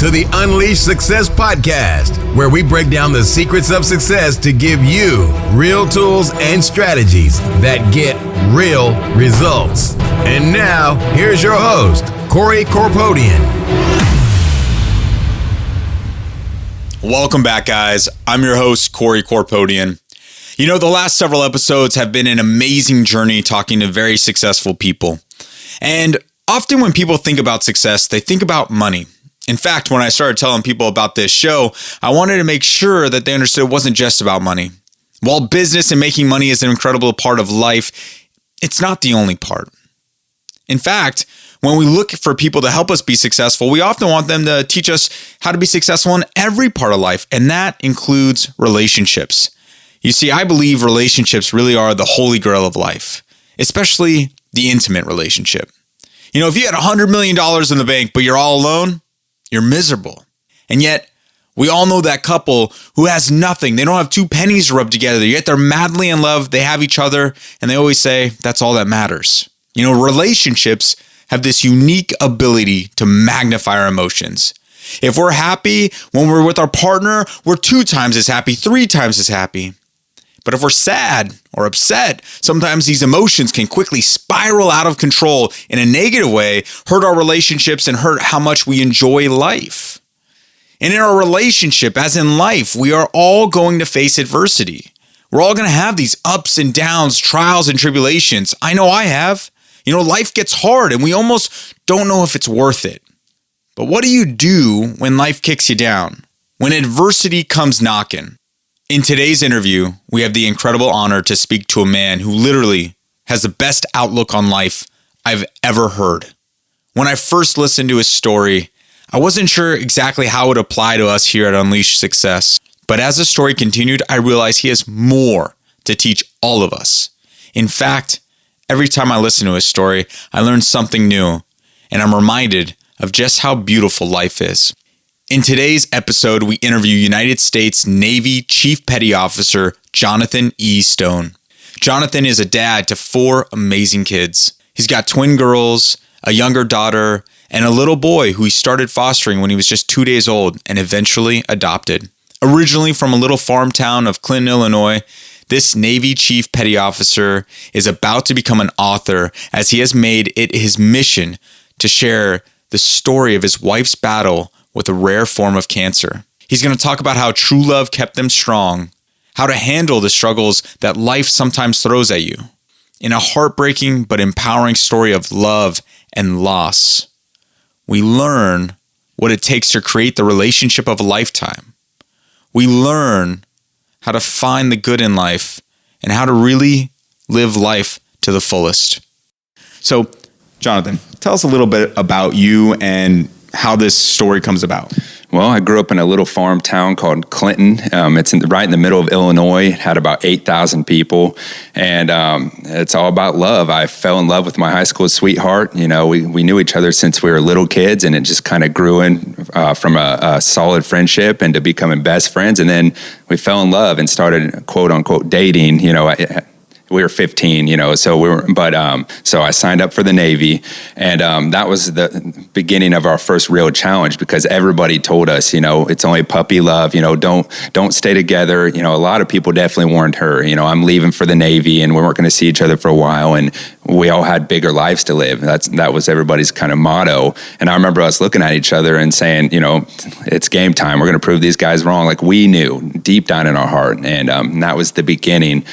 to the Unleash Success Podcast, where we break down the secrets of success to give you real tools and strategies that get real results. And now, here's your host, Corey Corpodian. Welcome back, guys. I'm your host, Corey Corpodian. You know, the last several episodes have been an amazing journey talking to very successful people. And often when people think about success, they think about money. In fact, when I started telling people about this show, I wanted to make sure that they understood it wasn't just about money. While business and making money is an incredible part of life, it's not the only part. In fact, when we look for people to help us be successful, we often want them to teach us how to be successful in every part of life, and that includes relationships. You see, I believe relationships really are the holy grail of life, especially the intimate relationship. You know, if you had $100 million in the bank, but you're all alone, you're miserable. And yet, we all know that couple who has nothing. They don't have two pennies to rub together, yet they're madly in love. They have each other, and they always say, that's all that matters. You know, relationships have this unique ability to magnify our emotions. If we're happy when we're with our partner, we're 2 times as happy, 3 times as happy. But if we're sad or upset, sometimes these emotions can quickly spiral out of control in a negative way, hurt our relationships, and hurt how much we enjoy life. And in our relationship, as in life, we are all going to face adversity. We're all going to have these ups and downs, trials and tribulations. I know I have. You know, life gets hard and we almost don't know if it's worth it. But what do you do when life kicks you down? When adversity comes knocking? In today's interview, we have the incredible honor to speak to a man who literally has the best outlook on life I've ever heard. When I first listened to his story, I wasn't sure exactly how it would apply to us here at Unleash Success. But as the story continued, I realized he has more to teach all of us. In fact, every time I listen to his story, I learn something new, and I'm reminded of just how beautiful life is. In today's episode, we interview United States Navy Chief Petty Officer Johnathon E. Stone. Johnathon is a dad to 4 amazing kids. He's got twin girls, a younger daughter, and a little boy who he started fostering when he was just 2 days old and eventually adopted. Originally from a little farm town of Clinton, Illinois, this Navy Chief Petty Officer is about to become an author as he has made it his mission to share the story of his wife's battle with a rare form of cancer. He's going to talk about how true love kept them strong, how to handle the struggles that life sometimes throws at you, in a heartbreaking but empowering story of love and loss. We learn what it takes to create the relationship of a lifetime. We learn how to find the good in life and how to really live life to the fullest. So, Johnathon, tell us a little bit about you and how this story comes about. Well, I grew up in a little farm town called Clinton. It's right in the middle of Illinois. It had about 8,000 people, and it's all about love. I fell in love with my high school sweetheart. You know, we knew each other since we were little kids, and it just kind of grew in from a solid friendship into becoming best friends. And then we fell in love and started, quote unquote, dating. You know, we were 15, you know, so so I signed up for the Navy, and that was the beginning of our first real challenge, because everybody told us, you know, it's only puppy love, you know, don't stay together. You know, a lot of people definitely warned her, you know, I'm leaving for the Navy and we weren't going to see each other for a while, and we all had bigger lives to live. That was everybody's kind of motto. And I remember us looking at each other and saying, you know, it's game time. We're going to prove these guys wrong. Like, we knew deep down in our heart, and that was the beginning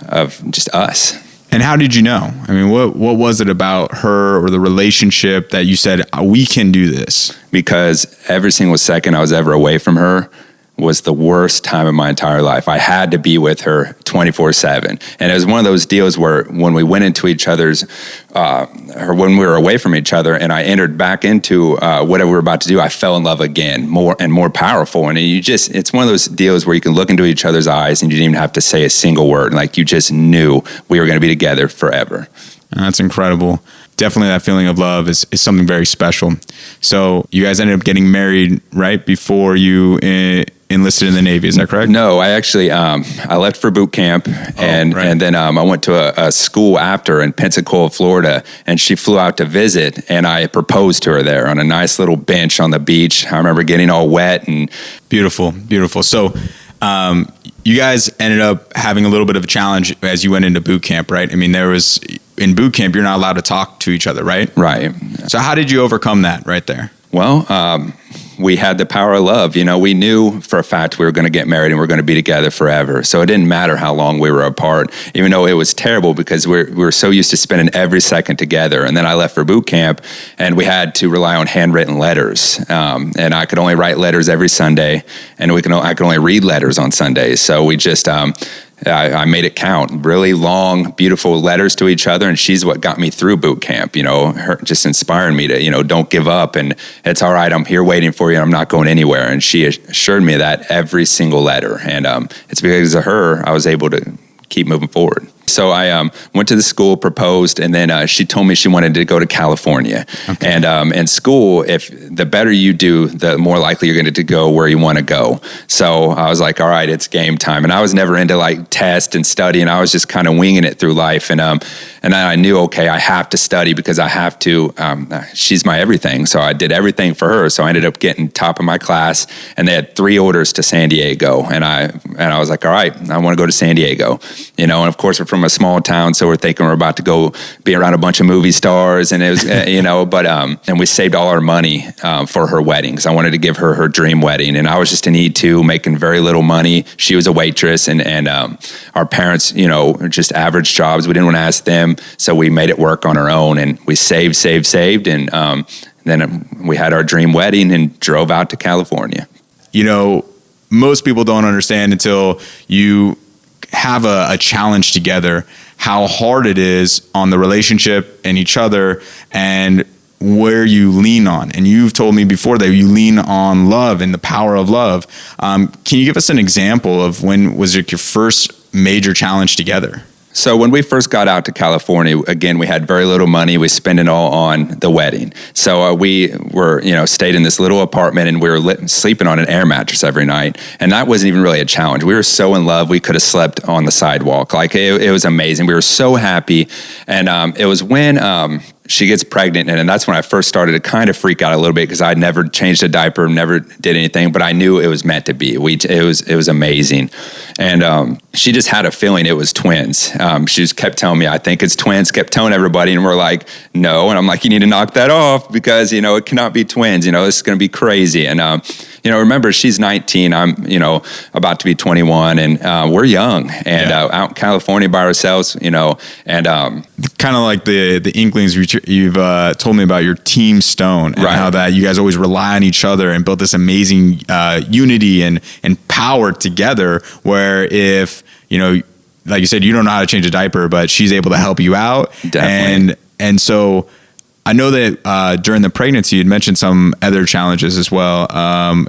of just us. And how did you know? I mean, what was it about her or the relationship that you said, we can do this? Because every single second I was ever away from her was the worst time of my entire life. I had to be with her 24/7. And it was one of those deals where when we went into each other's, or when we were away from each other and I entered back into whatever we were about to do, I fell in love again, more and more powerful. And it's one of those deals where you can look into each other's eyes and you didn't even have to say a single word. Like, you just knew we were going to be together forever. That's incredible. Definitely that feeling of love is something very special. So you guys ended up getting married right before you enlisted in the Navy. Is that correct? No, I actually, I left for boot camp and then I went to a school after in Pensacola, Florida, and she flew out to visit, and I proposed to her there on a nice little bench on the beach. I remember getting all wet and beautiful. So, you guys ended up having a little bit of a challenge as you went into boot camp, right? I mean, in boot camp, you're not allowed to talk to each other, right? Right. So how did you overcome that right there? Well, we had the power of love. We knew for a fact we were going to get married and we're going to be together forever. So it didn't matter how long we were apart, even though it was terrible because we were so used to spending every second together. And then I left for boot camp and we had to rely on handwritten letters. And I could only write letters every Sunday, and I could only read letters on Sundays. So we just, I made it count. Really long, beautiful letters to each other, and she's what got me through boot camp. Her just inspiring me to, don't give up, and it's all right. I'm here waiting for you. I'm not going anywhere. And she assured me that every single letter, and it's because of her I was able to keep moving forward. So I went to the school, proposed, and then she told me she wanted to go to California. Okay. And in school, if the better you do, the more likely you're going to go where you want to go. So I was like, all right, it's game time. And I was never into like test and study, and I was just kind of winging it through life. And I knew, okay, I have to study because I have to. She's my everything. So I did everything for her. So I ended up getting top of my class, and they had 3 orders to San Diego. And I was like, all right, I want to go to San Diego. And of course, we're from a small town, so we're thinking we're about to go be around a bunch of movie stars, and it was, and we saved all our money for her wedding because I wanted to give her dream wedding, and I was just an E2 making very little money. She was a waitress, and our parents, just average jobs. We didn't want to ask them, so we made it work on our own, and we saved, and then we had our dream wedding and drove out to California. Most people don't understand until you have a challenge together, how hard it is on the relationship and each other and where you lean on. And you've told me before that you lean on love and the power of love. Can you give us an example of when was your first major challenge together? So when we first got out to California, again, we had very little money. We spent it all on the wedding. So we were, stayed in this little apartment, and we were sleeping on an air mattress every night. And that wasn't even really a challenge. We were so in love, we could have slept on the sidewalk. Like it was amazing. We were so happy. And it was when she gets pregnant, and that's when I first started to kind of freak out a little bit because I'd never changed a diaper, never did anything, but I knew it was meant to be. It was amazing. And she just had a feeling it was twins. She just kept telling me, I think it's twins, kept telling everybody, and we're like, no. And I'm like, you need to knock that off because, it cannot be twins. This is going to be crazy. And, remember, she's 19. I'm, about to be 21, and we're young and out in California by ourselves, and kind of like the inklings you've told me about your team stone and how that you guys always rely on each other and build this amazing unity and power together, where if, like you said, you don't know how to change a diaper, but she's able to help you out. Definitely. And so I know that during the pregnancy, you'd mentioned some other challenges as well,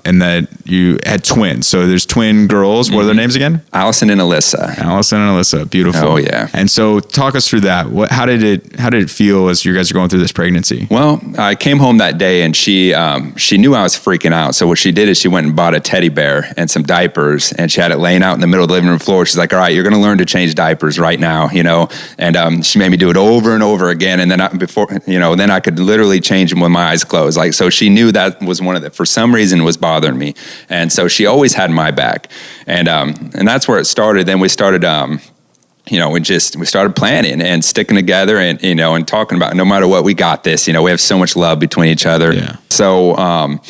and that you had twins. So there's twin girls. What are their names again? Allison and Alyssa. Beautiful. Oh, yeah. And so talk us through that. How did it feel as you guys are going through this pregnancy? Well, I came home that day, and she knew I was freaking out. So what she did is she went and bought a teddy bear and some diapers, and she had it laying out in the middle of the living room floor. She's like, all right, you're going to learn to change diapers right now, and she made me do it over and over again. And then then I could literally change them with my eyes closed. So she knew that was one of the, for some reason, was bothering me. And so she always had my back. And that's where it started. Then we started, we started planning and sticking together and talking about no matter what, we got this. We have so much love between each other. Yeah. So,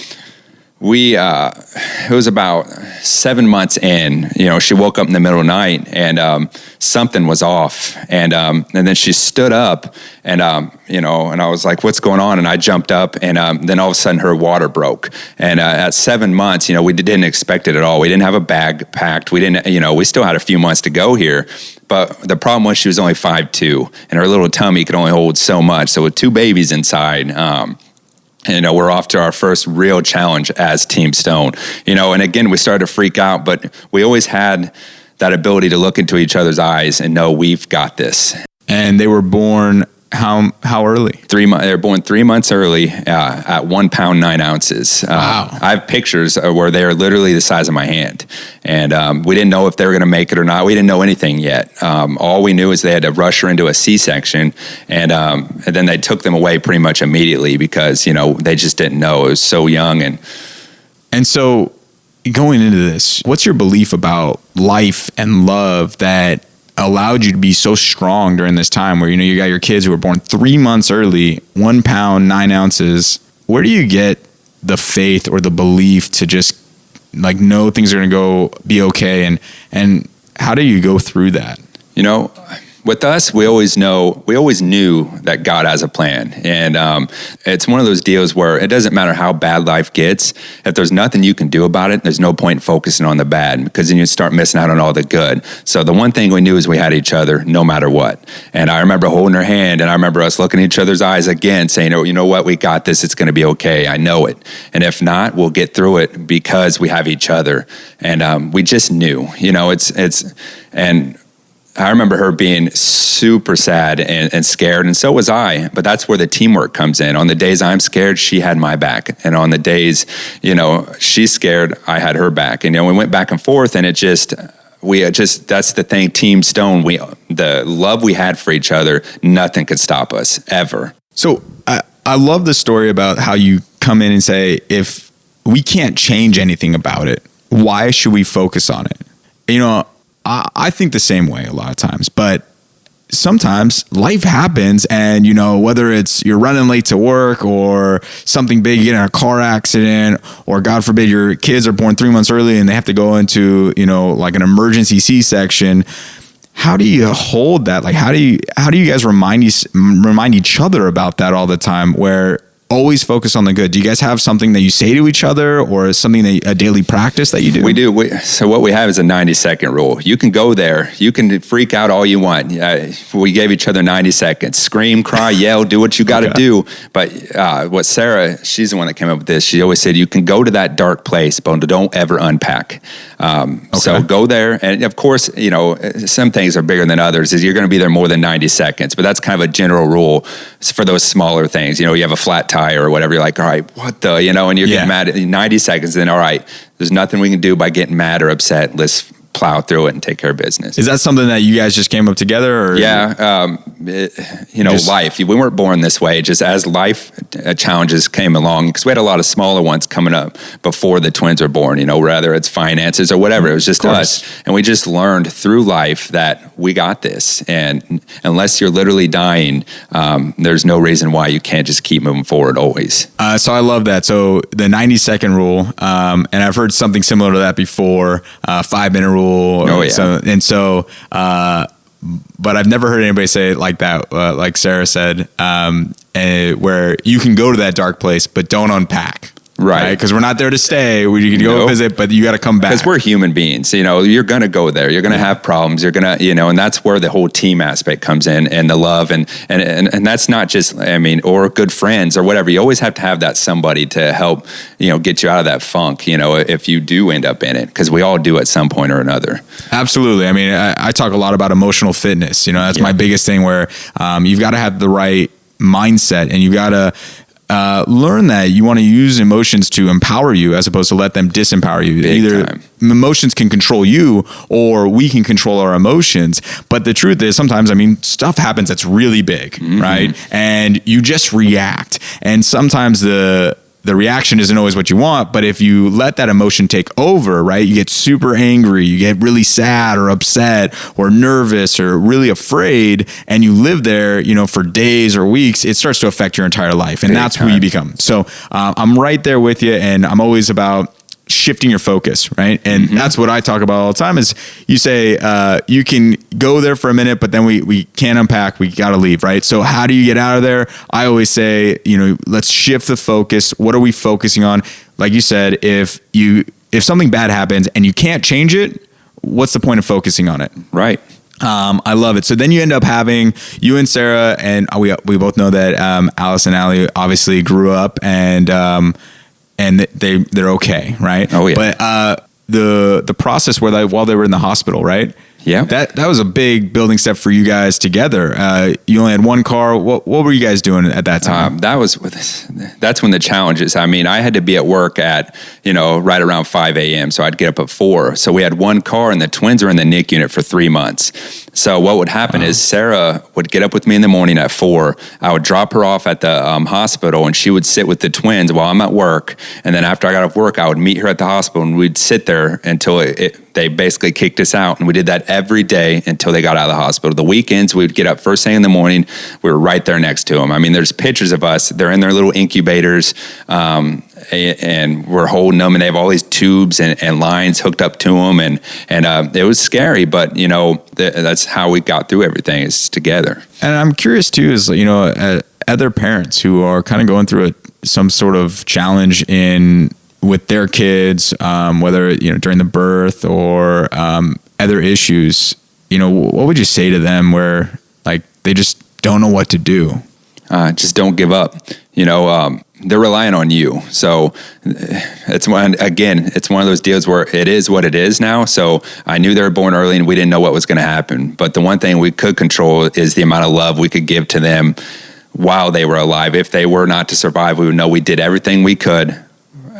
it was about 7 months in, she woke up in the middle of the night and something was off. And then she stood up and I was like, what's going on? And I jumped up and then all of a sudden her water broke. And at 7 months, we didn't expect it at all. We didn't have a bag packed. We didn't, we still had a few months to go here. But the problem was she was only 5'2", and her little tummy could only hold so much. So with 2 babies inside, we're off to our first real challenge as Team Stone, and again, we started to freak out, but we always had that ability to look into each other's eyes and know we've got this. And they were born how early? 3 months. They were born 3 months early at 1 pound 9 ounces. Wow. I have pictures where they are literally the size of my hand, and we didn't know if they were going to make it or not. We didn't know anything yet. All we knew is they had to rush her into a C-section, and then they took them away pretty much immediately because they just didn't know. It was so young, and so going into this, what's your belief about life and love that allowed you to be so strong during this time where, you got your kids who were born 3 months early, 1 pound, 9 ounces? Where do you get the faith or the belief to just know things are going to be okay? And how do you go through that? With us, we always knew that God has a plan. And it's one of those deals where it doesn't matter how bad life gets. If there's nothing you can do about it, there's no point in focusing on the bad, because then you start missing out on all the good. So the one thing we knew is we had each other no matter what. And I remember holding her hand, and I remember us looking in each other's eyes again, saying, "Oh, you know what? We got this. It's going to be okay. I know it. And if not, we'll get through it because we have each other." And we just knew, and I remember her being super sad and scared, and so was I. But that's where the teamwork comes in. On the days I'm scared, she had my back. And on the days, she's scared, I had her back. And, we went back and forth, and that's the thing, Team Stone. The love we had for each other, nothing could stop us, ever. So I love the story about how you come in and say, if we can't change anything about it, why should we focus on it? I think the same way a lot of times, but sometimes life happens, and whether it's you're running late to work or something big, you get in a car accident, or God forbid your kids are born 3 months early and they have to go into an emergency C-section. How do you hold that? How do you guys remind each other about that all the time, where always focus on the good? Do you guys have something that you say to each other, or something a daily practice that you do? We do. So what we have is a 90-second rule. You can go there. You can freak out all you want. We gave each other 90 seconds. Scream, cry, yell, do what you got to do. But what Sarah, she's the one that came up with this. She always said, you can go to that dark place, but don't ever unpack. So go there. And of course, some things are bigger than others. You're going to be there more than 90 seconds. But that's kind of a general rule for those smaller things. You have a flat tire or whatever, you're like, all right, what the, and you're getting mad at 90 seconds, then all right, there's nothing we can do by getting mad or upset. Let's plow through it and take care of business. Is that something that you guys just came up together? Or? Yeah. Life, we weren't born this way. Just as life challenges came along, because we had a lot of smaller ones coming up before the twins were born, whether it's finances or whatever, it was just us. And we just learned through life that we got this. And unless you're literally dying, there's no reason why you can't just keep moving forward always. So I love that. So the 90-second rule, and I've heard something similar to that before, 5-minute rule. Oh, yeah. But I've never heard anybody say it like that, like Sarah said, where you can go to that dark place, but don't unpack. Right. Because we're not there to stay. We can go visit, but you got to come back. Because we're human beings. You're going to go there. You're going to have problems. You're going to, and that's where the whole team aspect comes in, and the love. And that's not just, or good friends or whatever. You always have to have that somebody to help, get you out of that funk, if you do end up in it, because we all do at some point or another. Absolutely. I talk a lot about emotional fitness. That's my biggest thing, where you've got to have the right mindset, and you've got to learn that you want to use emotions to empower you as opposed to let them disempower you. Either emotions can control you, or we can control our emotions. But the truth is, sometimes, stuff happens that's really big, right? And you just react. And sometimes the reaction isn't always what you want, but if you let that emotion take over, right, you get super angry, you get really sad or upset or nervous or really afraid, and you live there, for days or weeks, it starts to affect your entire life. And that's who you become. So I'm right there with you, and I'm always about shifting your focus, right? And that's what I talk about all the time. Is you say you can go there for a minute, but then we can't unpack, we got to leave, right? So how do you get out of there? I always say, let's shift the focus. What are we focusing on? Like you said, if something bad happens and you can't change it, what's the point of focusing on it? Right. I love it. So then you end up having you and Sarah, and we both know that Alice and Allie obviously grew up, and they're okay, right? Oh yeah. But the process while they were in the hospital, right? Yeah. That was a big building step for you guys together. You only had one car. What were you guys doing at that time? That's when the challenge is. I mean, I had to be at work at, right around 5 a.m. So I'd get up at 4. So we had one car, and the twins were in the NIC unit for 3 months. So what would happen is Sarah would get up with me in the morning at 4. I would drop her off at the hospital, and she would sit with the twins while I'm at work. And then after I got off work, I would meet her at the hospital, and we'd sit there until they basically kicked us out. And we did that every day until they got out of the hospital. The weekends, we would get up first thing in the morning. We were right there next to them. I mean, there's pictures of us. They're in their little incubators, and we're holding them, and they have all these tubes and lines hooked up to them. And it was scary, but, that's how we got through everything, is together. And I'm curious, too, is, other parents who are kind of going through some sort of challenge with their kids, whether, during the birth or other issues, what would you say to them where they just don't know what to do? Just don't give up. They're relying on you. So it's one of those deals where it is what it is now. So I knew they were born early and we didn't know what was going to happen. But the one thing we could control is the amount of love we could give to them while they were alive. If they were not to survive, we would know we did everything we could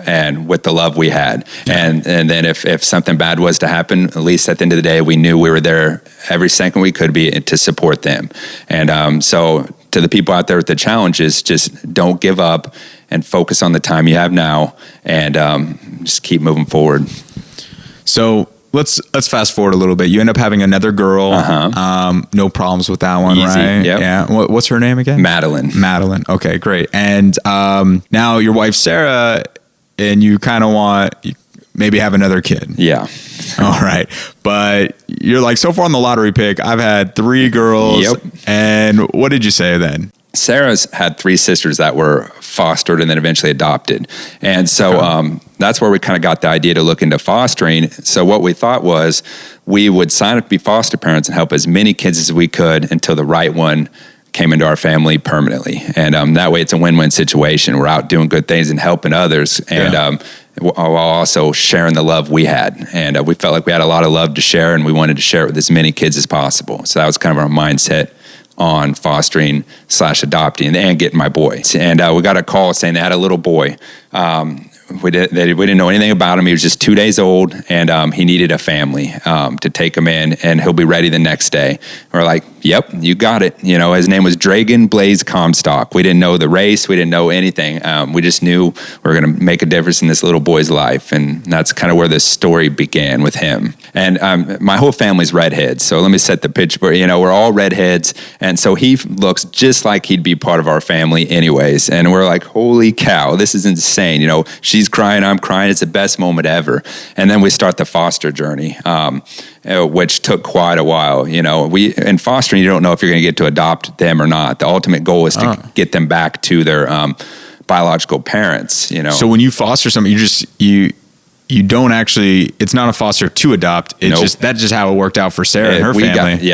and with the love we had. Yeah. And then if something bad was to happen, at least at the end of the day, we knew we were there every second we could be to support them. And so to the people out there with the challenges, just don't give up and focus on the time you have now, and just keep moving forward. So let's fast forward a little bit. You end up having another girl. No problems with that one, easy, right? Yep. Yeah. What's her name again? Madeline. Okay, great. And now your wife, Sarah, and you kind of want maybe have another kid. Yeah. All right. But you're like, so far on the lottery pick, I've had 3 girls. Yep. And what did you say then? Sarah's had 3 sisters that were fostered and then eventually adopted. And so that's where we kind of got the idea to look into fostering. So what we thought was we would sign up to be foster parents and help as many kids as we could until the right one came into our family permanently. And that way it's a win-win situation. We're out doing good things and helping others. And while also sharing the love we had. And we felt like we had a lot of love to share, and we wanted to share it with as many kids as possible. So that was kind of our mindset on fostering/adopting and getting my boy. And we got a call saying they had a little boy. We didn't know anything about him. He was just 2 days old, and he needed a family to take him in, and he'll be ready the next day. We're like, yep, you got it. His name was Dragon Blaze Comstock. We didn't know the race. We didn't know anything. We just knew we were going to make a difference in this little boy's life, and that's kind of where this story began with him. And my whole family's redheads, so let me set the pitch. We're all redheads, and so he looks just like he'd be part of our family anyways. And we're like, holy cow, this is insane. She's crying, I'm crying. It's the best moment ever. And then we start the foster journey, which took quite a while. In fostering, you don't know if you're going to get to adopt them or not. The ultimate goal is to get them back to their biological parents. So when you foster something, you don't actually. It's not a foster to adopt. It's that's just how it worked out for Sarah and her family.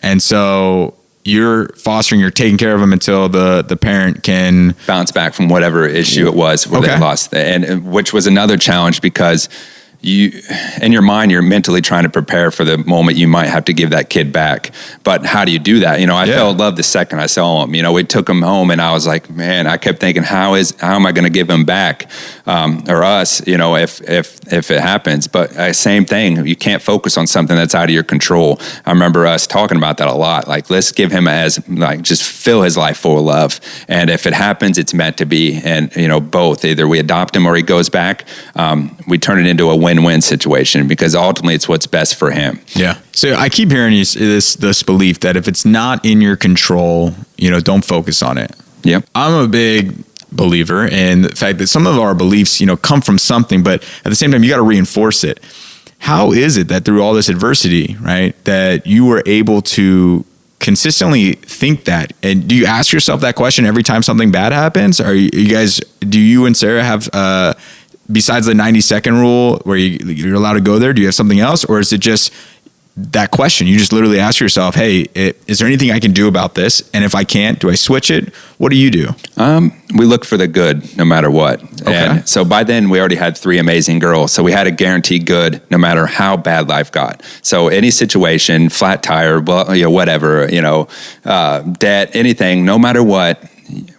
And so you're fostering, you're taking care of them until the parent can bounce back from whatever issue it was where they lost, and which was another challenge because you, in your mind, you're mentally trying to prepare for the moment you might have to give that kid back. But how do you do that? I fell in love the second I saw him. We took him home, and I was like, man, I kept thinking, how am I going to give him back, or us, if it happens? But same thing, you can't focus on something that's out of your control. I remember us talking about that a lot. Like, let's give him just fill his life full of love. And if it happens, it's meant to be. And, both, either we adopt him or he goes back, we turn it into a win-win situation because ultimately it's what's best for him. Yeah. So I keep hearing this belief that if it's not in your control, don't focus on it. Yep. I'm a big believer in the fact that some of our beliefs, come from something, but at the same time, you got to reinforce it. How is it that through all this adversity, right, that you were able to consistently think that? And do you ask yourself that question every time something bad happens? Do you and Sarah have, besides the 90-second rule where you're allowed to go there, do you have something else? Or is it just that question. You just literally ask yourself, hey, is there anything I can do about this? And if I can't, do I switch it? What do you do? We look for the good no matter what. Okay. And so by then we already had 3 amazing girls. So we had a guaranteed good no matter how bad life got. So any situation, flat tire, whatever, debt, anything, no matter what,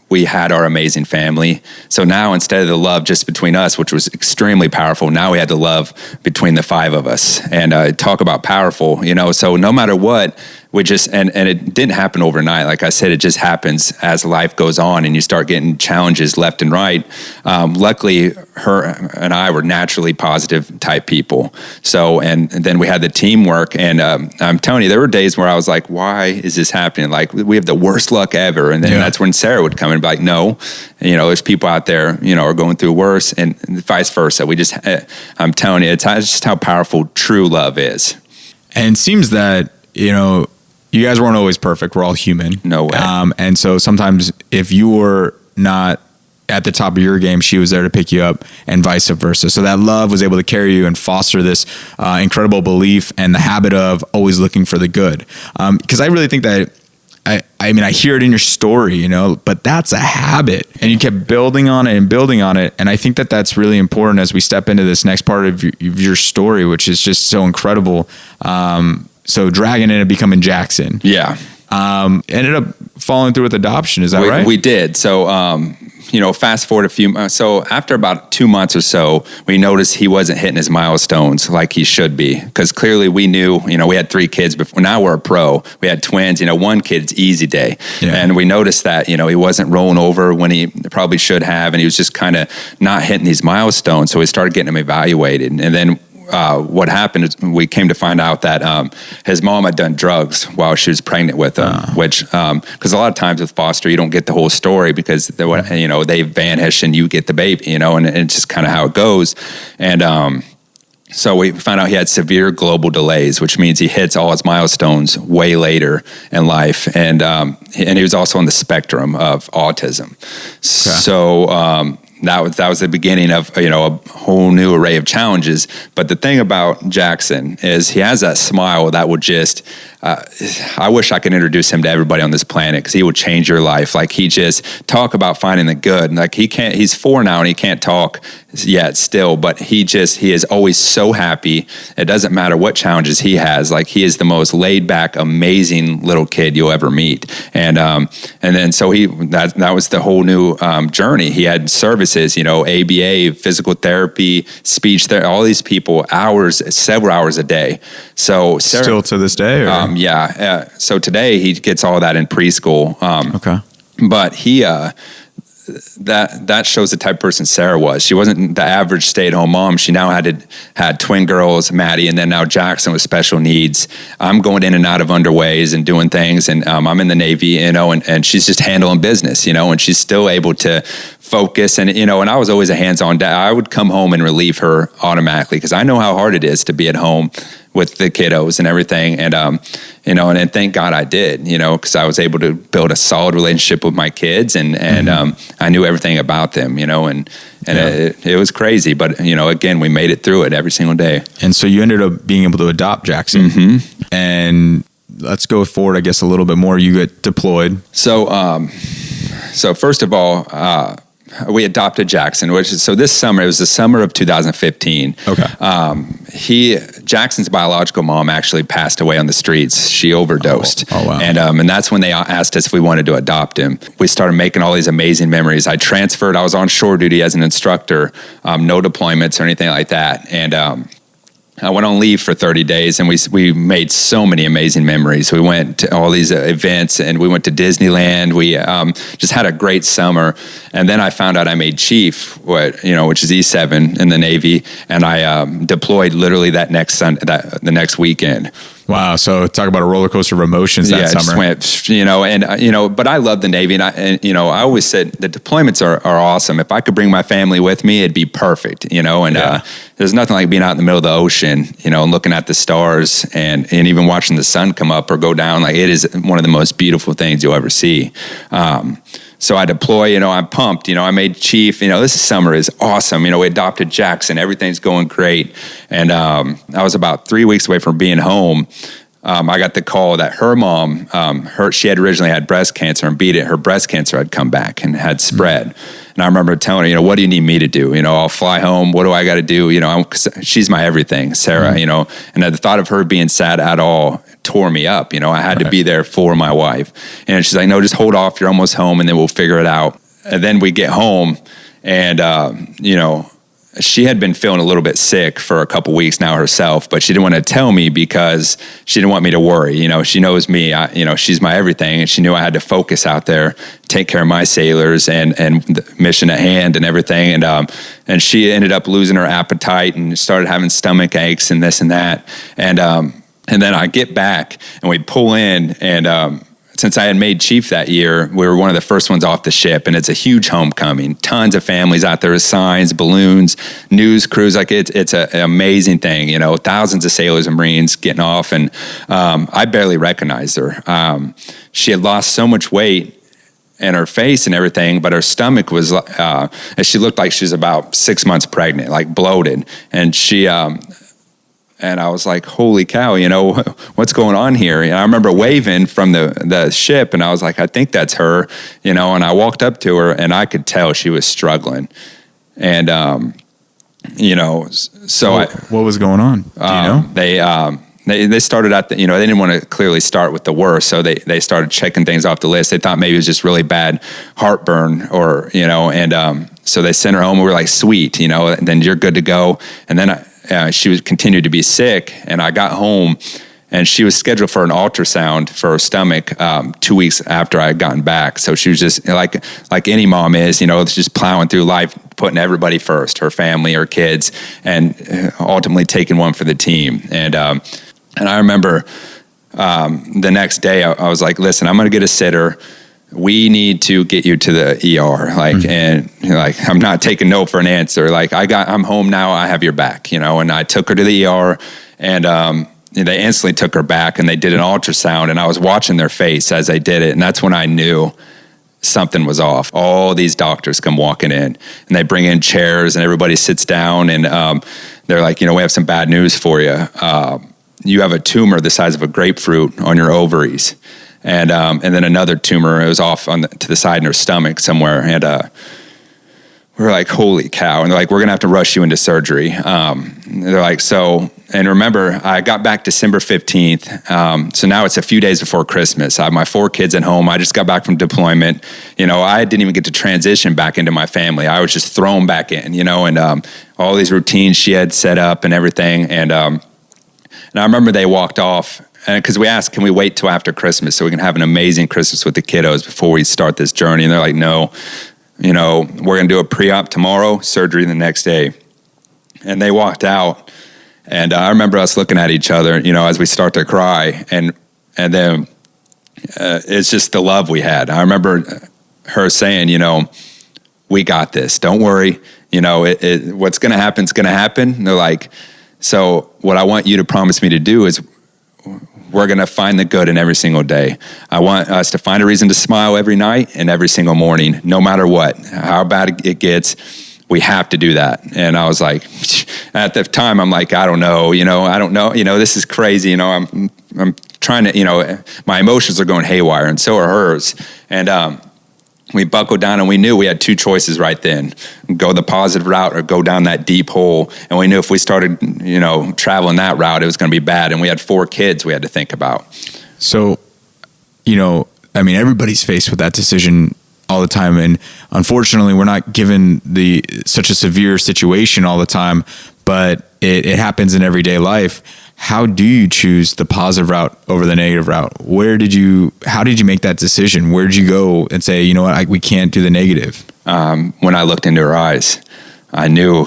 we had our amazing family. So now instead of the love just between us, which was extremely powerful, now we had the love between the 5 of us. And talk about powerful, so no matter what, we just, and it didn't happen overnight. Like I said, it just happens as life goes on and you start getting challenges left and right. Luckily, her and I were naturally positive type people. So, and then we had the teamwork, and I'm telling you, there were days where I was like, why is this happening? Like, we have the worst luck ever. And then that's when Sarah would come and be like, no, there's people out there, are going through worse, and vice versa. I'm telling you, it's just how powerful true love is. And it seems that, you guys weren't always perfect. We're all human. No way. And so sometimes if you were not at the top of your game, she was there to pick you up, and vice versa. So that love was able to carry you and foster this incredible belief and the habit of always looking for the good. Because I really think that, I hear it in your story, but that's a habit, and you kept building on it and building on it. And I think that that's really important as we step into this next part of your story, which is just so incredible. So Dragon ended up becoming Jackson. Yeah. Ended up following through with adoption. Is that right? We did. So, fast forward a few months. So after about 2 months or so, we noticed he wasn't hitting his milestones like he should be. Because clearly we knew, we had 3 kids before. Now we're a pro. We had twins. One kid's easy day. Yeah. And we noticed that, he wasn't rolling over when he probably should have. And he was just kind of not hitting these milestones. So we started getting him evaluated. And then what happened is we came to find out that his mom had done drugs while she was pregnant with him, which, because a lot of times with foster, you don't get the whole story because, they vanish and you get the baby, and it's just kind of how it goes. And so we found out he had severe global delays, which means he hits all his milestones way later in life. And he was also on the spectrum of autism. Okay. So, that was the beginning of, a whole new array of challenges. But the thing about Jackson is he has that smile that would just, I wish I could introduce him to everybody on this planet, because he would change your life. Like, he just talk about finding the good. Like, he's 4 now and he can't talk yet still, but he is always so happy. It doesn't matter what challenges he has. Like, he is the most laid back, amazing little kid you'll ever meet. And then so that was the whole new journey. He had services, ABA, physical therapy, speech therapy, all these people, several hours a day. So Sarah, still to this day? Yeah. So today he gets all that in preschool. Okay. But he, that shows the type of person Sarah was. She wasn't the average stay-at-home mom. She now had twin girls, Maddie, and then now Jackson with special needs. I'm going in and out of underways and doing things, and I'm in the Navy, and she's just handling business, and she's still able to focus. And, and I was always a hands-on dad. I would come home and relieve her automatically because I know how hard it is to be at home with the kiddos and everything. And, and thank God I did, because I was able to build a solid relationship with my kids, and I knew everything about them, and it was crazy. But, again, we made it through it every single day. And so you ended up being able to adopt Jackson. Mm-hmm. And let's go forward, I guess, a little bit more. You get deployed. So first of all, we adopted Jackson, so this summer, it was the summer of 2015. Okay. Jackson's biological mom actually passed away on the streets. She overdosed. Oh wow. And that's when they asked us if we wanted to adopt him. We started making all these amazing memories. I was on shore duty as an instructor, no deployments or anything like that. And, I went on leave for 30 days, and we made so many amazing memories. We went to all these events, and we went to Disneyland. We just had a great summer. And then I found out I made chief, which is E7 in the Navy, and I deployed literally the next weekend. Wow. So talk about a roller coaster of emotions that summer. Just went, but I love the Navy, and I always said the deployments are awesome. If I could bring my family with me, it'd be perfect, there's nothing like being out in the middle of the ocean, and looking at the stars and even watching the sun come up or go down. Like, it is one of the most beautiful things you'll ever see. So I deploy, I'm pumped, I made chief, this summer is awesome. We adopted Jackson, everything's going great. And I was about 3 weeks away from being home. I got the call that her mom, she had originally had breast cancer and beat it. Her breast cancer had come back and had spread. And I remember telling her, what do you need me to do? I'll fly home. What do I got to do? 'Cause she's my everything, Sarah, and the thought of her being sad at all tore me up. I had to be there for my wife. And she's like, no, just hold off. You're almost home and then we'll figure it out. And then we get home and, she had been feeling a little bit sick for a couple weeks now herself, but she didn't want to tell me because she didn't want me to worry. She knows me, she's my everything. And she knew I had to focus out there, take care of my sailors and the mission at hand and everything. And she ended up losing her appetite and started having stomach aches and this and that. And then I get back and we pull in and, since I had made chief that year, we were one of the first ones off the ship, and it's a huge homecoming. Tons of families out there with signs, balloons, news crews. Like it's an amazing thing. Thousands of sailors and Marines getting off, and I barely recognized her. She had lost so much weight in her face and everything, but her stomach was. She looked like she was about 6 months pregnant, like bloated, and she. And I was like, holy cow, what's going on here? And I remember waving from the ship, and I was like, I think that's her, and I walked up to her, and I could tell she was struggling. And, so what was going on? Do you know? They started at they didn't want to clearly start with the worst, so they started checking things off the list. They thought maybe it was just really bad heartburn or, and so they sent her home. We were like, sweet, and then you're good to go. And then she was continued to be sick, and I got home, and she was scheduled for an ultrasound for her stomach 2 weeks after I had gotten back. So she was just like any mom is, just plowing through life, putting everybody first, her family, her kids, and ultimately taking one for the team. And I remember the next day I was like, listen, I'm going to get a sitter. We need to get you to the ER. And I'm not taking no for an answer. I'm home now. I have your back, and I took her to the ER, and they instantly took her back, and they did an ultrasound, and I was watching their face as they did it. And that's when I knew something was off. All these doctors come walking in, and they bring in chairs, and everybody sits down, and they're like, we have some bad news for you. You have a tumor the size of a grapefruit on your ovaries. And then another tumor, it was off to the side in her stomach somewhere. And we were like, holy cow. And they're like, we're going to have to rush you into surgery. They're like, so, and remember, I got back December 15th. So now it's a few days before Christmas. I have my 4 kids at home. I just got back from deployment. I didn't even get to transition back into my family. I was just thrown back in, and all these routines she had set up and everything. And I remember they walked off. Because we asked, can we wait till after Christmas so we can have an amazing Christmas with the kiddos before we start this journey? And they're like, no, we're going to do a pre-op tomorrow, surgery the next day. And they walked out. And I remember us looking at each other, as we start to cry. And then it's just the love we had. I remember her saying, we got this. Don't worry. What's going to happen is going to happen. And they're like, so what I want you to promise me to do is we're going to find the good in every single day. I want us to find a reason to smile every night and every single morning, no matter what, how bad it gets. We have to do that. And I was like, at the time, I'm like, I don't know, I don't know, this is crazy. I'm trying to, my emotions are going haywire, and so are hers. And we buckled down, and we knew we had 2 choices right then: go the positive route or go down that deep hole. And we knew if we started, traveling that route, it was going to be bad. And we had 4 kids we had to think about. So, everybody's faced with that decision all the time. And unfortunately, we're not given such a severe situation all the time, but it happens in everyday life. How do you choose the positive route over the negative route? How did you make that decision? Where did you go and say, you know what, we can't do the negative? When I looked into her eyes, I knew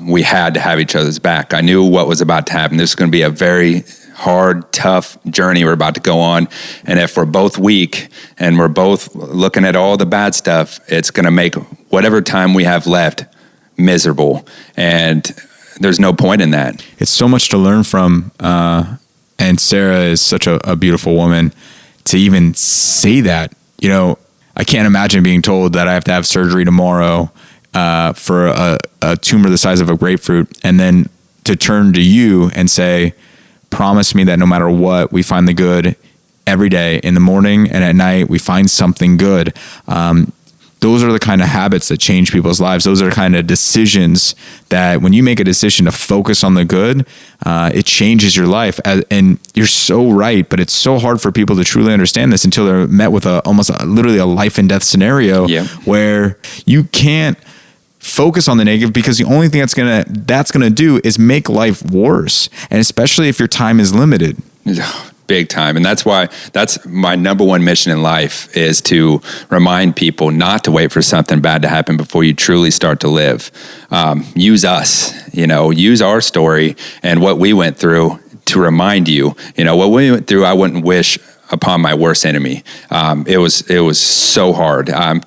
we had to have each other's back. I knew what was about to happen. This was going to be a very hard, tough journey we're about to go on. And if we're both weak and we're both looking at all the bad stuff, it's going to make whatever time we have left miserable. And there's no point in that. It's so much to learn from. And Sarah is such a beautiful woman to even say that. I can't imagine being told that I have to have surgery tomorrow for a tumor the size of a grapefruit, and then to turn to you and say, promise me that no matter what, we find the good every day, in the morning and at night, we find something good. Those are the kind of habits that change people's lives. Those are the kind of decisions that when you make a decision to focus on the good, it changes your life. And you're so right, but it's so hard for people to truly understand this until they're met with literally a life and death scenario where you can't focus on the negative, because the only thing that's gonna do is make life worse. And especially if your time is limited. Big time. And that's my number one mission in life, is to remind people not to wait for something bad to happen before you truly start to live. Use us, use our story and what we went through to remind you, what we went through, I wouldn't wish upon my worst enemy. It was so hard. I'm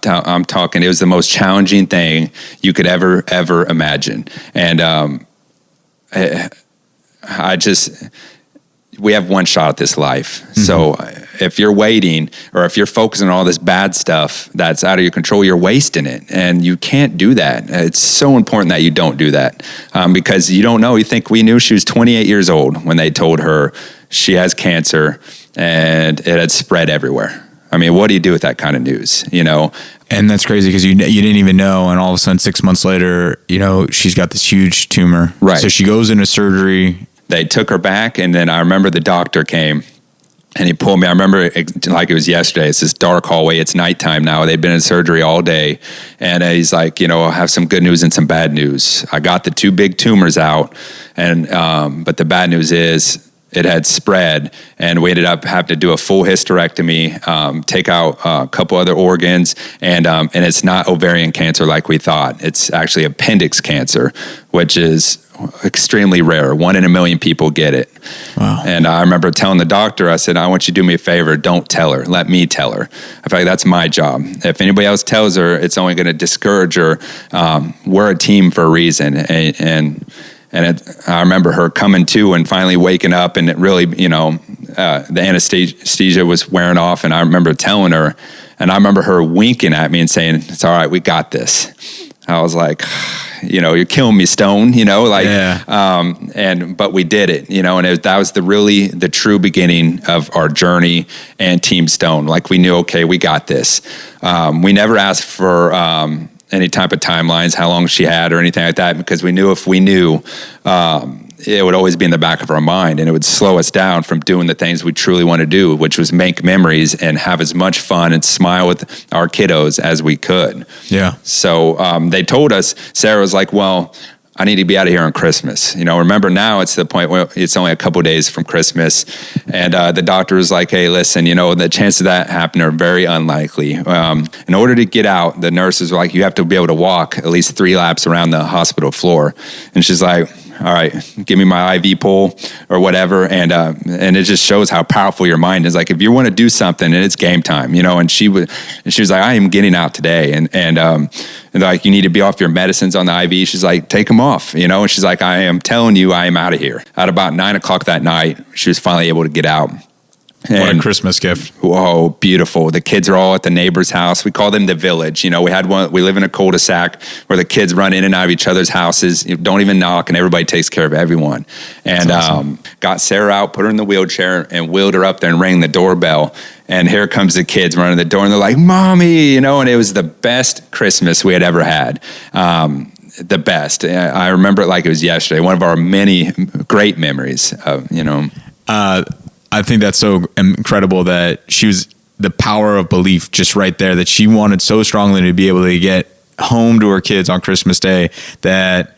talking, it was the most challenging thing you could ever imagine. And we have one shot at this life. Mm-hmm. So if you're waiting, or if you're focusing on all this bad stuff that's out of your control, you're wasting it. And you can't do that. It's so important that you don't do that, because you don't know. You think we knew she was 28 years old when they told her she has cancer and it had spread everywhere. I mean, what do you do with that kind of news, And that's crazy, because you didn't even know, and all of a sudden 6 months later, she's got this huge tumor. Right. So she goes into surgery. They took her back, and then I remember the doctor came and he pulled me. I remember it like it was yesterday. It's this dark hallway. It's nighttime now. They've been in surgery all day. And he's like, I have some good news and some bad news. I got the 2 big tumors out, and but the bad news is it had spread, and we ended up having to do a full hysterectomy, take out a couple other organs, and it's not ovarian cancer like we thought. It's actually appendix cancer, which is extremely rare. 1 in a million people get it. Wow. And I remember telling the doctor, I said, I want you to do me a favor. Don't tell her. Let me tell her. I feel like that's my job. If anybody else tells her, it's only going to discourage her. We're a team for a reason. And I remember her coming to and finally waking up, and it really, the anesthesia was wearing off. And I remember telling her, and I remember her winking at me and saying, it's all right, we got this. I was like, you're killing me, Stone, but we did it, and that was the true beginning of our journey and Team Stone. Like, we knew, okay, we got this. We never asked for, any type of timelines, how long she had or anything like that, because we knew if we knew, it would always be in the back of our mind, and it would slow us down from doing the things we truly want to do, which was make memories and have as much fun and smile with our kiddos as we could. Yeah. So they told us, Sarah was like, well, I need to be out of here on Christmas. Remember, now it's the point where it's only a couple of days from Christmas. And the doctor was like, hey, listen, the chances of that happening are very unlikely. In order to get out, the nurses were like, you have to be able to walk at least 3 laps around the hospital floor. And she's like, all right, give me my IV pole or whatever. And it just shows how powerful your mind is. Like, if you want to do something, and it's game time, and she was like, I am getting out today. And like, you need to be off your medicines on the IV. She's like, take them off, and she's like, I am telling you, I am out of here. At about 9:00 that night, she was finally able to get out. What a Christmas gift. Whoa, beautiful. The kids are all at the neighbor's house. We call them the village. We live in a cul-de-sac where the kids run in and out of each other's houses. You don't even knock, and everybody takes care of everyone. And awesome. Got Sarah out, put her in the wheelchair, and wheeled her up there and rang the doorbell. And here comes the kids running the door, and they're like, Mommy, and it was the best Christmas we had ever had. The best. I remember it like it was yesterday. One of our many great memories, I think that's so incredible that she was the power of belief just right there, that she wanted so strongly to be able to get home to her kids on Christmas Day that,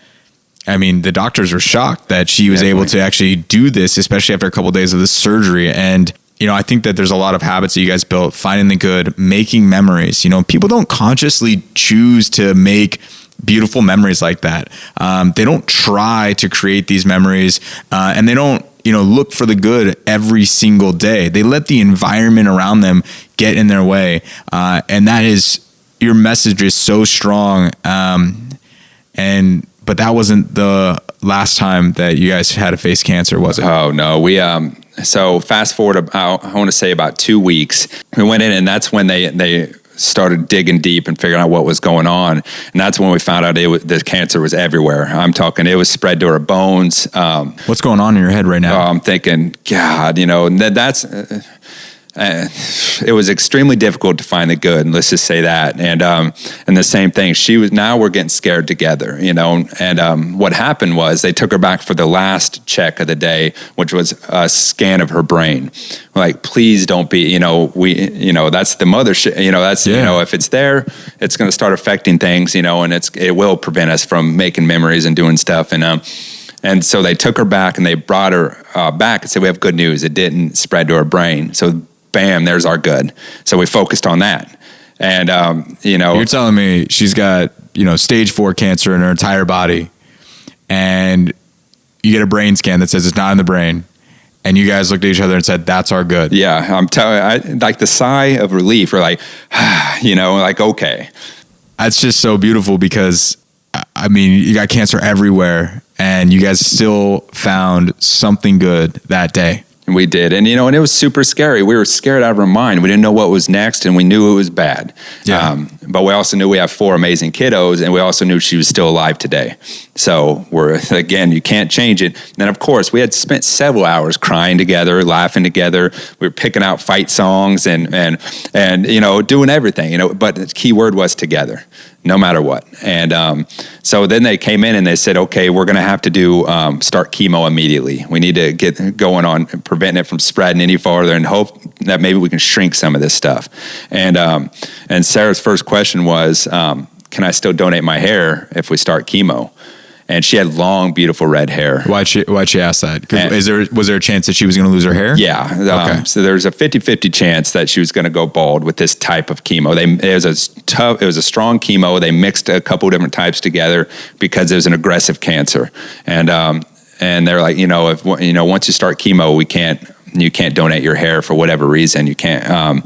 the doctors were shocked that she was able to actually do this, especially after a couple of days of the surgery. And, I think that there's a lot of habits that you guys built, finding the good, making memories. People don't consciously choose to make beautiful memories like that. They don't try to create these memories, and they don't, look for the good every single day. They let the environment around them get in their way. And that is, your message is so strong. But that wasn't the last time that you guys had to face cancer, was it? Oh, no. So fast forward, I want to say about 2 weeks, we went in, and that's when they started digging deep and figuring out what was going on. And that's when we found out the cancer was everywhere. I'm talking, it was spread to her bones. What's going on in your head right now? I'm thinking, God, and that's... it was extremely difficult to find the good, and let's just say that. And the same thing, now we're getting scared together, and what happened was they took her back for the last check of the day, which was a scan of her brain. Like, please don't be, that's the mothership, if it's there, it's going to start affecting things, and it will prevent us from making memories and doing stuff. And so they took her back and they brought her back and said, we have good news. It didn't spread to her brain. So bam, there's our good. So we focused on that. And, You're telling me she's got, stage 4 cancer in her entire body, and you get a brain scan that says it's not in the brain, and you guys looked at each other and said, that's our good. Yeah, I'm telling you, like the sigh of relief, or like, okay. That's just so beautiful because, you got cancer everywhere, and you guys still found something good that day. We did. And, and it was super scary. We were scared out of our mind. We didn't know what was next, and we knew it was bad. Yeah. But we also knew we have 4 amazing kiddos, and we also knew she was still alive today. So again, you can't change it. And then, of course, we had spent several hours crying together, laughing together. We were picking out fight songs and doing everything, but the key word was together, no matter what. And so then they came in and they said, okay, we're going to have to start chemo immediately. We need to get going on preventing it from spreading any farther and hope that maybe we can shrink some of this stuff. And Sarah's first question was, can I still donate my hair if we start chemo? And she had long, beautiful red hair. Why'd she ask that? Was there a chance that she was going to lose her hair? Yeah. Okay. So there's a 50-50 chance that she was going to go bald with this type of chemo. It was a strong chemo. They mixed a couple different types together because it was an aggressive cancer. And they're like, if once you start chemo, you can't donate your hair for whatever reason. You can't.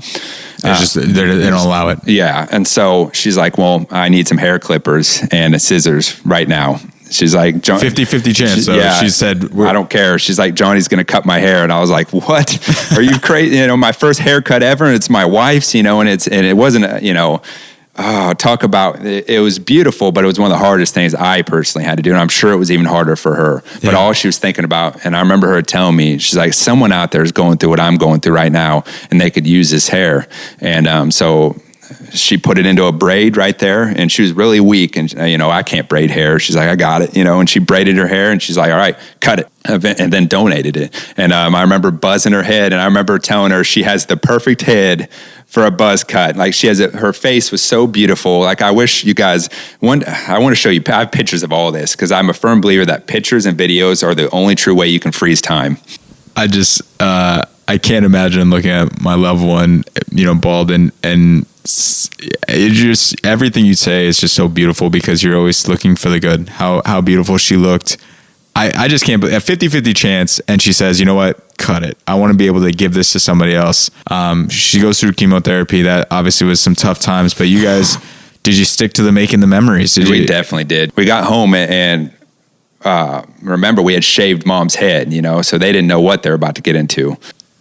It's just they don't allow it. Yeah. And so she's like, well, I need some hair clippers and scissors right now. She's like, 50-50 chance. She said, I don't care. She's like, Johnny's going to cut my hair. And I was like, what? Are you crazy? My first haircut ever. And it's my wife's, and it wasn't, talk about, it was beautiful, but it was one of the hardest things I personally had to do. And I'm sure it was even harder for her. Yeah. But all she was thinking about, and I remember her telling me, she's like, someone out there is going through what I'm going through right now, and they could use this hair. And so she put it into a braid right there, and she was really weak, and I can't braid hair. She's like, I got it, and she braided her hair, and she's like, all right, cut it, and then donated it. And I remember buzzing her head, and I remember telling her she has the perfect head for a buzz cut. Like her face was so beautiful. Like I wish you guys, I want to show you, I have pictures of all this, because I'm a firm believer that pictures and videos are the only true way you can freeze time. I can't imagine looking at my loved one, bald, and it just, everything you say is just so beautiful because you're always looking for the good. How beautiful she looked. I just can't believe a 50-50 chance. And she says, you know what? Cut it. I want to be able to give this to somebody else. She goes through chemotherapy. That obviously was some tough times, but you guys, did you stick to making the memories? We definitely did. We got home and remember we had shaved Mom's head, so they didn't know what they were about to get into.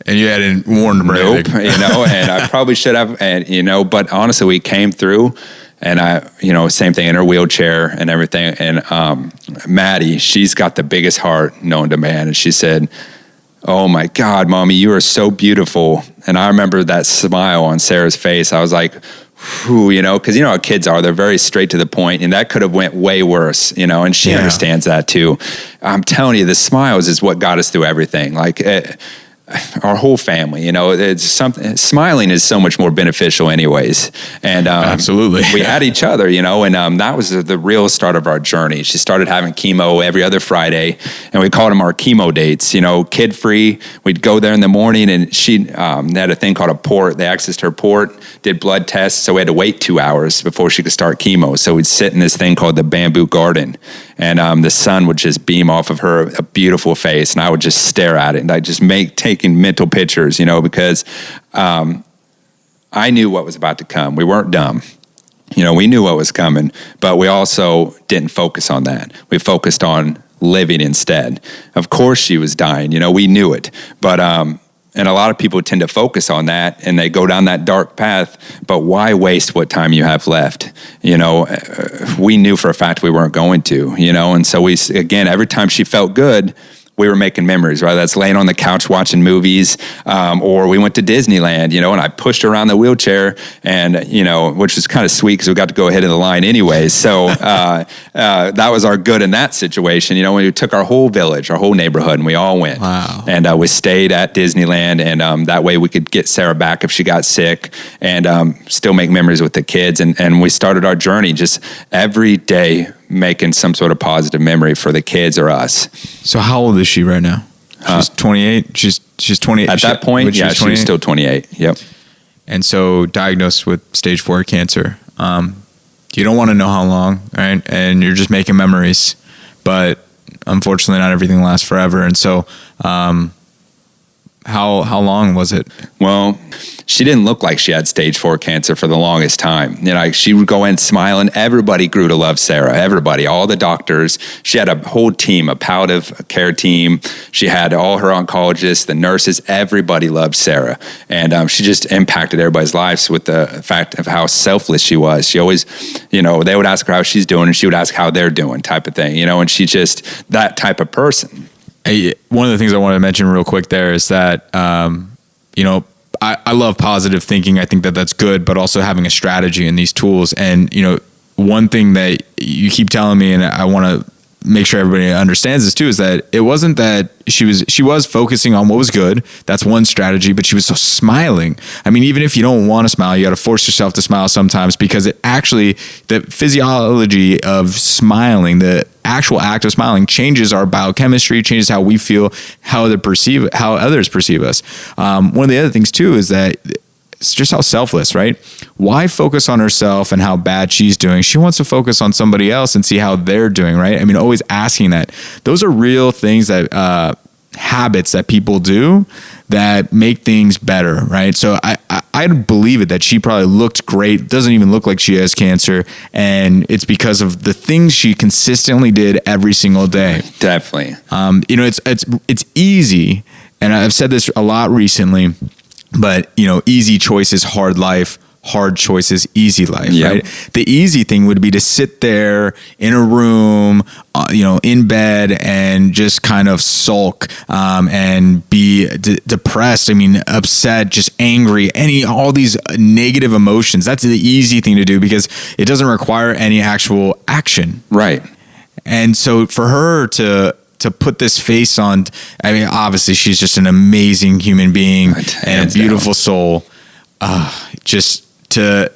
And you hadn't warned them. Nope, and I probably should have, and but honestly, we came through, and same thing in her wheelchair and everything. And Maddie, she's got the biggest heart known to man, and she said, "Oh my God, Mommy, you are so beautiful." And I remember that smile on Sarah's face. I was like, whew, because how kids are, they're very straight to the point, and that could have went way worse, and she understands that too. I'm telling you, the smiles is what got us through everything. Like our whole family, it's something. Smiling is so much more beneficial, anyways. And absolutely, we had each other, and that was the real start of our journey. She started having chemo every other Friday, and we called them our chemo dates. Kid free. We'd go there in the morning, and she had a thing called a port. They accessed her port, did blood tests, so we had to wait 2 hours before she could start chemo. So we'd sit in this thing called the bamboo garden, and the sun would just beam off of her a beautiful face, and I would just stare at it, and I'd just taking mental pictures, because I knew what was about to come. We weren't dumb. We knew what was coming, but we also didn't focus on that. We focused on living instead. Of course she was dying, we knew it, but And a lot of people tend to focus on that and they go down that dark path, but why waste what time you have left? We knew for a fact we weren't going to, and so again, every time she felt good, we were making memories, right? That's laying on the couch watching movies, or we went to Disneyland, and I pushed her around the wheelchair, and which was kind of sweet because we got to go ahead of the line anyways. So that was our good in that situation. We took our whole village, our whole neighborhood, and we all went. Wow. And we stayed at Disneyland, and that way we could get Sarah back if she got sick, and still make memories with the kids. And we started our journey just every day making some sort of positive memory for the kids or us. So how old is she right now? She's 28. She's 28. At that point, yeah, she was still 28. Yep. And so diagnosed with stage 4 cancer. You don't want to know how long, right? And you're just making memories, but unfortunately not everything lasts forever. And so, how long was it? Well, she didn't look like she had stage 4 cancer for the longest time. She would go in smiling. Everybody grew to love Sarah. Everybody, all the doctors. She had a whole team, a palliative care team. She had all her oncologists, the nurses. Everybody loved Sarah. And she just impacted everybody's lives with the fact of how selfless she was. She always, they would ask her how she's doing, and she would ask how they're doing, type of thing, and she's just that type of person. One of the things I wanted to mention real quick there is that, I love positive thinking. I think that that's good, but also having a strategy in these tools. And, one thing that you keep telling me, and I want to make sure everybody understands this too, is that it wasn't that she was focusing on what was good. That's one strategy, but she was so smiling. I mean, even if you don't want to smile, you got to force yourself to smile sometimes, because it actually, the physiology of smiling, the actual act of smiling changes our biochemistry, changes how we feel, how others perceive us. One of the other things too is that it's just how selfless, right? Why focus on herself and how bad she's doing? She wants to focus on somebody else and see how they're doing, right? I mean, always asking that. Those are real things that, habits that people do that make things better, right? So I believe it that she probably looked great, doesn't even look like she has cancer, and it's because of the things she consistently did every single day. Definitely. It's easy, and I've said this a lot recently, but easy choices, hard life. Hard choices, easy life, yep. Right? The easy thing would be to sit there in a room, in bed, and just kind of sulk and be depressed. I mean, upset, just angry, all these negative emotions. That's the easy thing to do because it doesn't require any actual action. Right. And so for her to put this face on, I mean, obviously she's just an amazing human being and a beautiful soul. Just to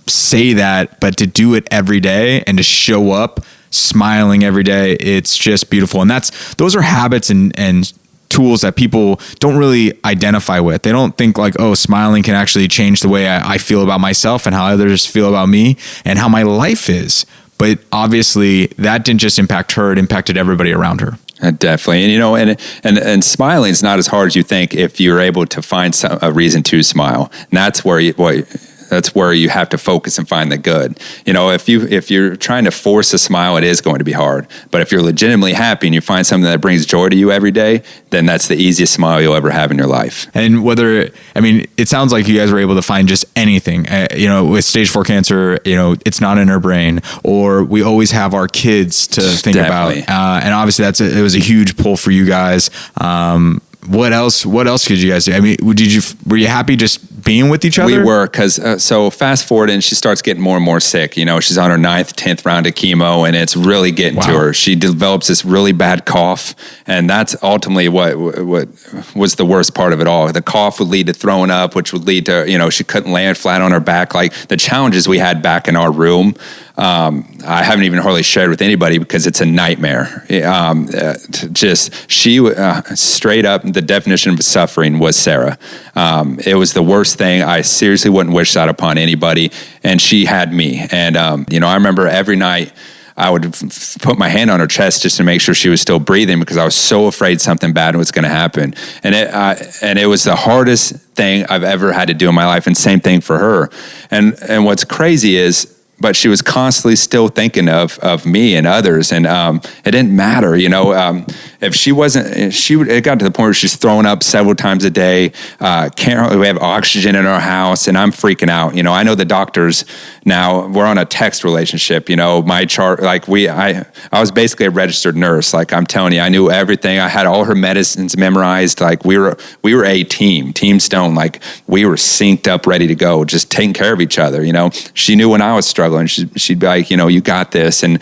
say that, but to do it every day and to show up smiling every day, it's just beautiful. And those are habits and tools that people don't really identify with. They don't think like, oh, smiling can actually change the way I feel about myself and how others feel about me and how my life is. But obviously that didn't just impact her, it impacted everybody around her. Definitely. And smiling is not as hard as you think if you're able to find a reason to smile. And that's where you have to focus and find the good. If you're trying to force a smile, it is going to be hard. But if you're legitimately happy and you find something that brings joy to you every day, then that's the easiest smile you'll ever have in your life. And it sounds like you guys were able to find just anything, with stage 4 cancer, it's not in her brain, or we always have our kids to think Definitely. about. And obviously it was a huge pull for you guys. What else could you guys do? I mean, were you happy just being with each other? We were, because so fast forward, and she starts getting more and more sick. She's on her 9th, 10th round of chemo, and it's really getting to her. She develops this really bad cough, and that's ultimately what was the worst part of it all. The cough would lead to throwing up, which would lead to, she couldn't land flat on her back. Like the challenges we had back in our room, I haven't even hardly shared with anybody because it's a nightmare. She straight up, the definition of suffering was Sarah. It was the worst thing. I seriously wouldn't wish that upon anybody. And she had me. And, I remember every night I would put my hand on her chest just to make sure she was still breathing because I was so afraid something bad was going to happen. And it was the hardest thing I've ever had to do in my life. And same thing for her. And what's crazy is, but she was constantly still thinking of me and others, and it didn't matter. if she wasn't, it got to the point where she's throwing up several times a day. We have oxygen in our house, and I'm freaking out. I know the doctors now, we're on a text relationship. My chart, like I was basically a registered nurse. Like I'm telling you, I knew everything. I had all her medicines memorized. Like we were a Team Stone. Like we were synced up, ready to go, just taking care of each other. She knew when I was struggling, she'd be like, you got this. And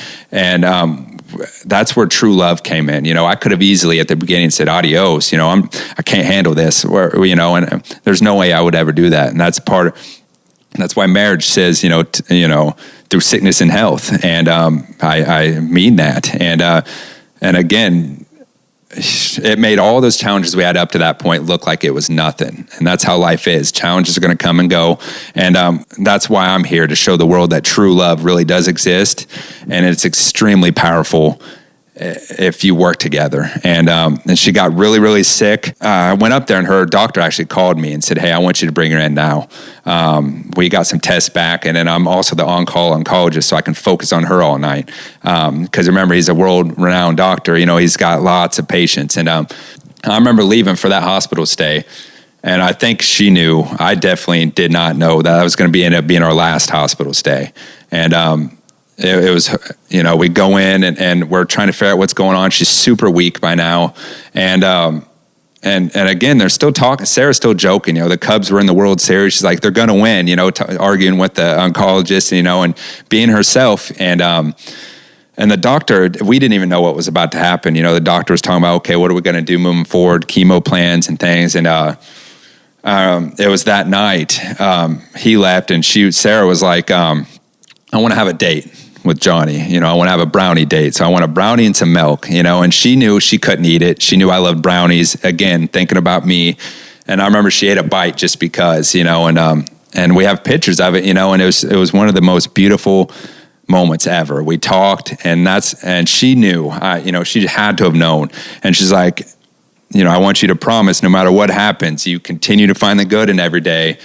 that's where true love came in. I could have easily at the beginning said, adios, I can't handle this, and there's no way I would ever do that. And that's why marriage says, through sickness and health. And I mean that. And again, it made all those challenges we had up to that point look like it was nothing. And that's how life is. Challenges are going to come and go. And that's why I'm here, to show the world that true love really does exist. And it's extremely powerful if you work together. And she got really, really sick. I went up there, and her doctor actually called me and said, hey, I want you to bring her in now. We got some tests back, and then I'm also the on-call oncologist, so I can focus on her all night. Because remember, he's a world-renowned doctor. He's got lots of patients. And I remember leaving for that hospital stay, and I think she knew. I definitely did not know that I was going to end up being our last hospital stay. And it was, we go in and we're trying to figure out what's going on. She's super weak by now. And again, they're still talking. Sarah's still joking. The Cubs were in the World Series. She's like, they're going to win, arguing with the oncologist, and being herself. And the doctor, we didn't even know what was about to happen. The doctor was talking about, okay, what are we going to do moving forward? Chemo plans and things. And it was that night he left, and Sarah was like, I want to have a date with Johnny. I want to have a brownie date. So I want a brownie and some milk, and she knew she couldn't eat it. She knew I loved brownies, again, thinking about me. And I remember she ate a bite just because, and we have pictures of it, and it was one of the most beautiful moments ever. We talked, and she knew, she had to have known. And she's like, I want you to promise, no matter what happens, you continue to find the good in every day.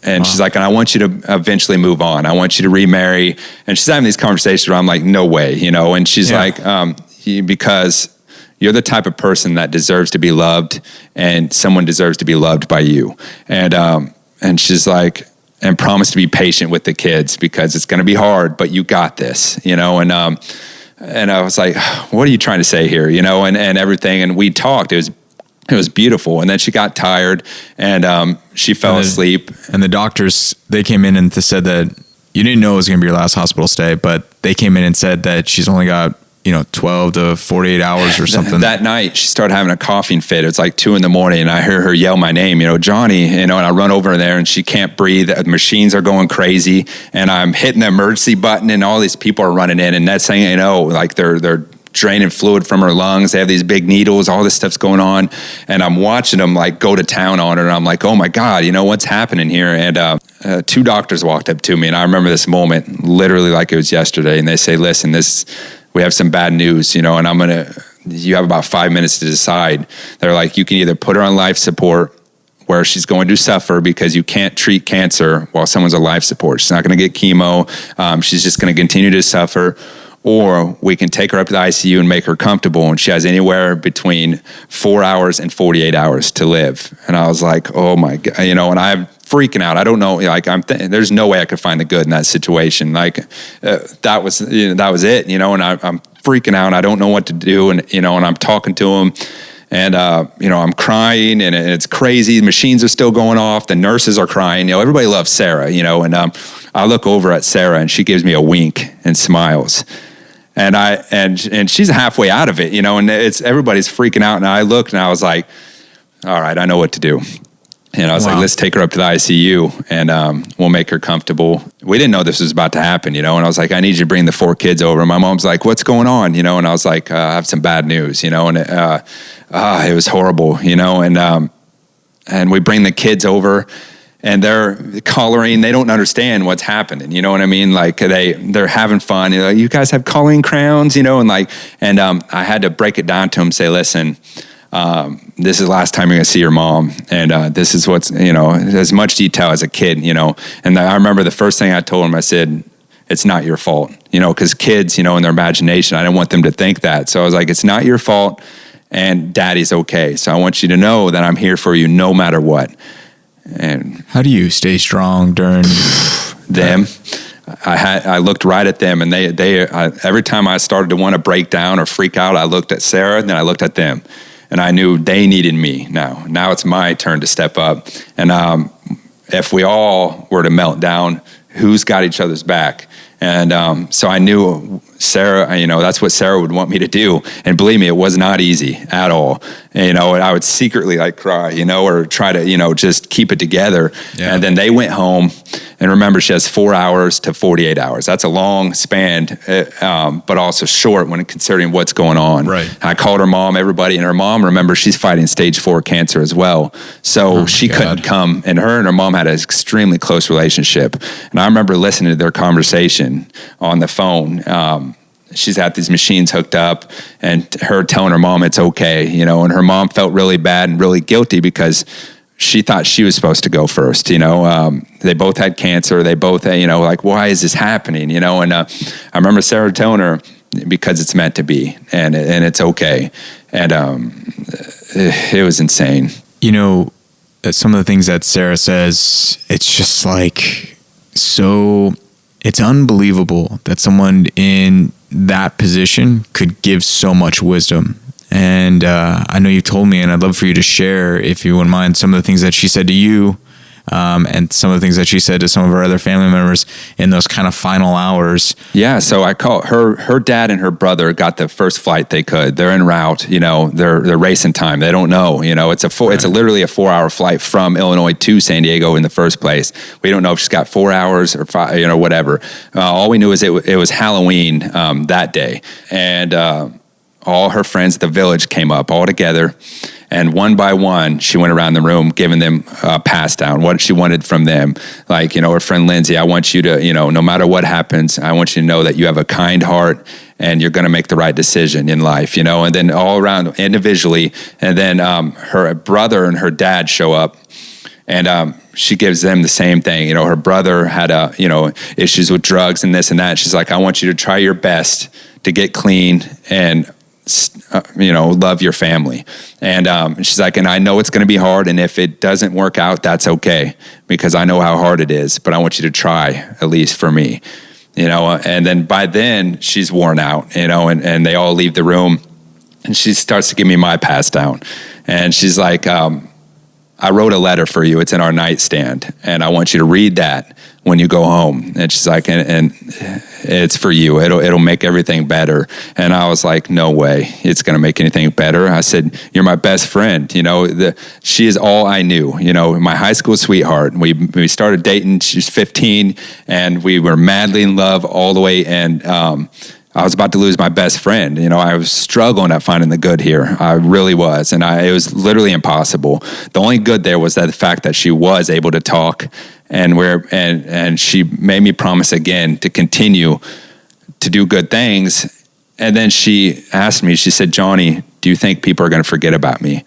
And she's like, and I want you to eventually move on. I want you to remarry. And she's having these conversations where I'm like, no way, And she's like, because you're the type of person that deserves to be loved, and someone deserves to be loved by you. And she's like, and promise to be patient with the kids, because it's going to be hard, but you got this, And I was like, what are you trying to say here? And everything. And we talked. It was beautiful. And then she got tired, and she fell asleep. And the doctors, they came in and said that you didn't know it was going to be your last hospital stay, but they came in and said that she's only got, 12 to 48 hours or something. That night, she started having a coughing fit. It was like 2 a.m, and I hear her yell my name, Johnny, and I run over there, and she can't breathe. The machines are going crazy, and I'm hitting the emergency button, and all these people are running in, and that's saying, like they're draining fluid from her lungs. They have these big needles, all this stuff's going on. And I'm watching them like go to town on her. And I'm like, oh my God, what's happening here? And 2 doctors walked up to me, and I remember this moment literally like it was yesterday. And they say, listen, we have some bad news, and you have about 5 minutes to decide. They're like, you can either put her on life support, where she's going to suffer because you can't treat cancer while someone's on life support. She's not going to get chemo. She's just going to continue to suffer. Or we can take her up to the ICU and make her comfortable, and she has anywhere between 4 hours and 48 hours to live. And I was like, oh my God, and I'm freaking out. I don't know, like there's no way I could find the good in that situation. Like that was it, and I'm freaking out. I don't know what to do, and and I'm talking to him. And, I'm crying, and it's crazy. The machines are still going off. The nurses are crying. Everybody loves Sarah, and I look over at Sarah, and she gives me a wink and smiles. And she's halfway out of it, and everybody's freaking out. And I looked, and I was like, all right, I know what to do. And I was like, let's take her up to the ICU, and we'll make her comfortable. We didn't know this was about to happen, and I was like, I need you to bring the 4 kids over. And my mom's like, what's going on? And I was like, I have some bad news, and it was horrible, and we bring the kids over, and they're coloring. They don't understand what's happening. You know what I mean? Like they're having fun. You guys have coloring crowns, and I had to break it down to them, say, listen, this is the last time you're going to see your mom. And this is what's, as much detail as a kid, And I remember the first thing I told him, I said, it's not your fault, because kids, in their imagination, I didn't want them to think that. So I was like, it's not your fault, and daddy's okay. So I want you to know that I'm here for you no matter what. And how do you stay strong during them? I looked right at them, and they every time I started to want to break down or freak out, I looked at Sarah, and then I looked at them, and I knew they needed me now. Now it's my turn to step up. And if we all were to melt down, who's got each other's back? And so I knew Sarah, that's what Sarah would want me to do. And believe me, it was not easy at all. And I would secretly cry, or try to, just keep it together. Yeah. And then they went home. And remember, she has 4 hours to 48 hours. That's a long span, but also short when considering what's going on. Right. I called her mom, everybody, and her mom, remember, she's fighting stage 4 cancer as well. So she couldn't come, and her mom had an extremely close relationship. And I remember listening to their conversation on the phone. She's had these machines hooked up, and her telling her mom it's okay, and her mom felt really bad and really guilty because she thought she was supposed to go first, they both had cancer. They both, why is this happening? And I remember Sarah telling her, because it's meant to be, and it's okay. And it was insane. Some of the things that Sarah says, it's just it's unbelievable that someone in that position could give so much wisdom. And I know you told me, and I'd love for you to share, if you wouldn't mind, some of the things that she said to you, and some of the things that she said to some of her other family members in those kind of final hours. Yeah, so I call her dad and her brother got the first flight they could. They're en route, they're racing time. They don't know, it's literally a 4-hour flight from Illinois to San Diego in the first place. We don't know if she's got 4 hours or 5, whatever. All we knew is it was Halloween that day, and all her friends at the village came up all together, and one by one, she went around the room giving them a pass down, what she wanted from them. Her friend Lindsay, I want you to, no matter what happens, I want you to know that you have a kind heart and you're going to make the right decision in life, and then all around individually. And then her brother and her dad show up, and she gives them the same thing. Her brother had, issues with drugs and this and that. She's like, I want you to try your best to get clean and love your family. And she's like, and I know it's going to be hard, and if it doesn't work out, that's okay, because I know how hard it is, but I want you to try, at least for me, and then by then she's worn out, and they all leave the room, and she starts to give me my pass down, and she's like, I wrote a letter for you. It's in our nightstand, and I want you to read that when you go home. And she's like, and it's for you. It'll make everything better. And I was like, no way it's going to make anything better. I said, you're my best friend. She is all I knew, my high school sweetheart. We started dating. She was 15, and we were madly in love all the way. And, I was about to lose my best friend. I was struggling at finding the good here. I really was. And it was literally impossible. The only good there was that the fact that she was able to talk, and she made me promise again to continue to do good things. And then she asked me, she said, Johnny, do you think people are going to forget about me?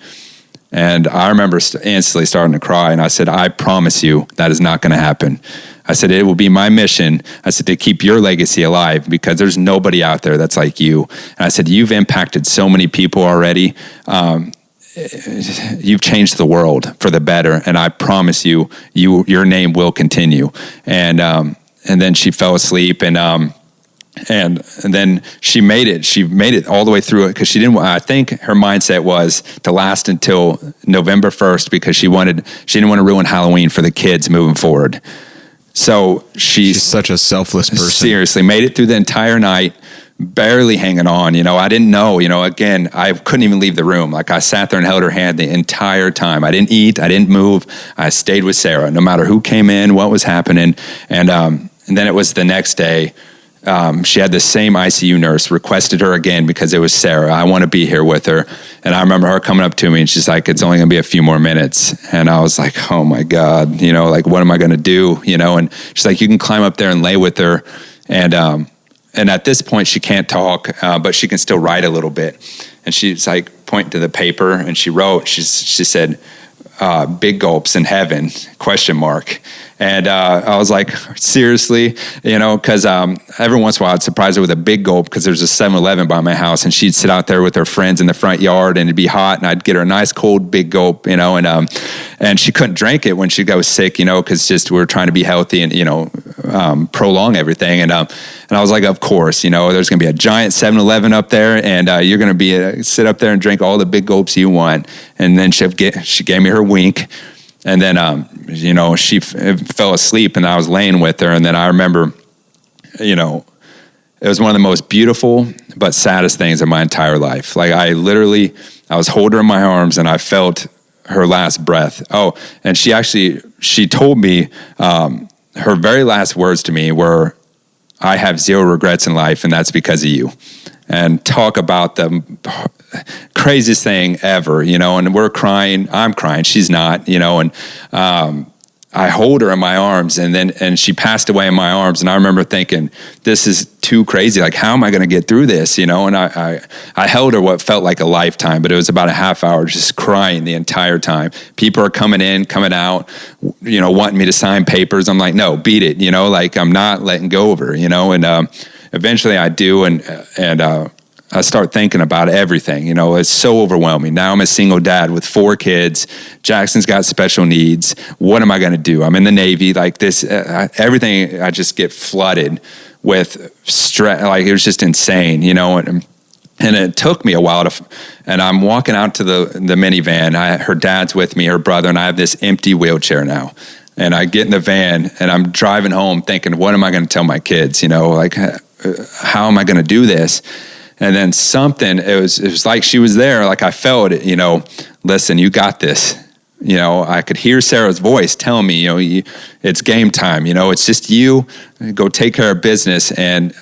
And I remember instantly starting to cry. And I said, I promise you that is not going to happen. I said, it will be my mission. I said, to keep your legacy alive, because there's nobody out there that's like you. And I said, you've impacted so many people already. You've changed the world for the better. And I promise you, your name will continue. And then she fell asleep, and then she made it. She made it all the way through it, because she didn't. I think her mindset was to last until November 1st, because she didn't want to ruin Halloween for the kids moving forward. So she's such a selfless person. Seriously, made it through the entire night, barely hanging on. I didn't know. Again, I couldn't even leave the room. I sat there and held her hand the entire time. I didn't eat. I didn't move. I stayed with Sarah, no matter who came in, what was happening. And then it was the next day. She had the same ICU nurse, requested her again because it was Sarah. I want to be here with her. And I remember her coming up to me, and she's like, it's only going to be a few more minutes. And I was like, oh my God, what am I going to do? And she's like, you can climb up there and lay with her. And at this point she can't talk, but she can still write a little bit. And she's like pointing to the paper, and she wrote, she said, big gulps in heaven, ? And I was like, seriously, because every once in a while I'd surprise her with a big gulp because there's a 7-Eleven by my house, and she'd sit out there with her friends in the front yard, and it'd be hot, and I'd get her a nice cold big gulp, and she couldn't drink it when she got sick, because just we were trying to be healthy and prolong everything. And I was like, of course, there's going to be a giant 7-Eleven up there, and you're going to sit up there and drink all the big gulps you want. And then she gave me her wink. And then, she fell asleep, and I was laying with her. And then I remember, it was one of the most beautiful but saddest things in my entire life. Like I was holding her in my arms, and I felt her last breath. Oh, and she told me, her very last words to me were, "I have 0 regrets in life, and that's because of you." And talk about the craziest thing ever, and we're crying. I'm crying. She's not, and I hold her in my arms, and she passed away in my arms. And I remember thinking, this is too crazy. Like, how am I going to get through this? And I held her what felt like a lifetime, but it was about a half hour just crying the entire time. People are coming in, coming out, wanting me to sign papers. I'm like, no, beat it. Like I'm not letting go of her, and eventually I do. And I start thinking about everything. It's so overwhelming. Now I'm a single dad with 4 kids. Jackson's got special needs. What am I going to do? I'm in the Navy. Like this, everything, I just get flooded with stress. Like it was just insane, and it took me a while and I'm walking out to the minivan. Her dad's with me, her brother, and I have this empty wheelchair now. And I get in the van and I'm driving home thinking, what am I going to tell my kids? Like, how am I going to do this? And then it was like she was there, like I felt it, listen, you got this. I could hear Sarah's voice telling me, it's game time, it's just you, go take care of business. And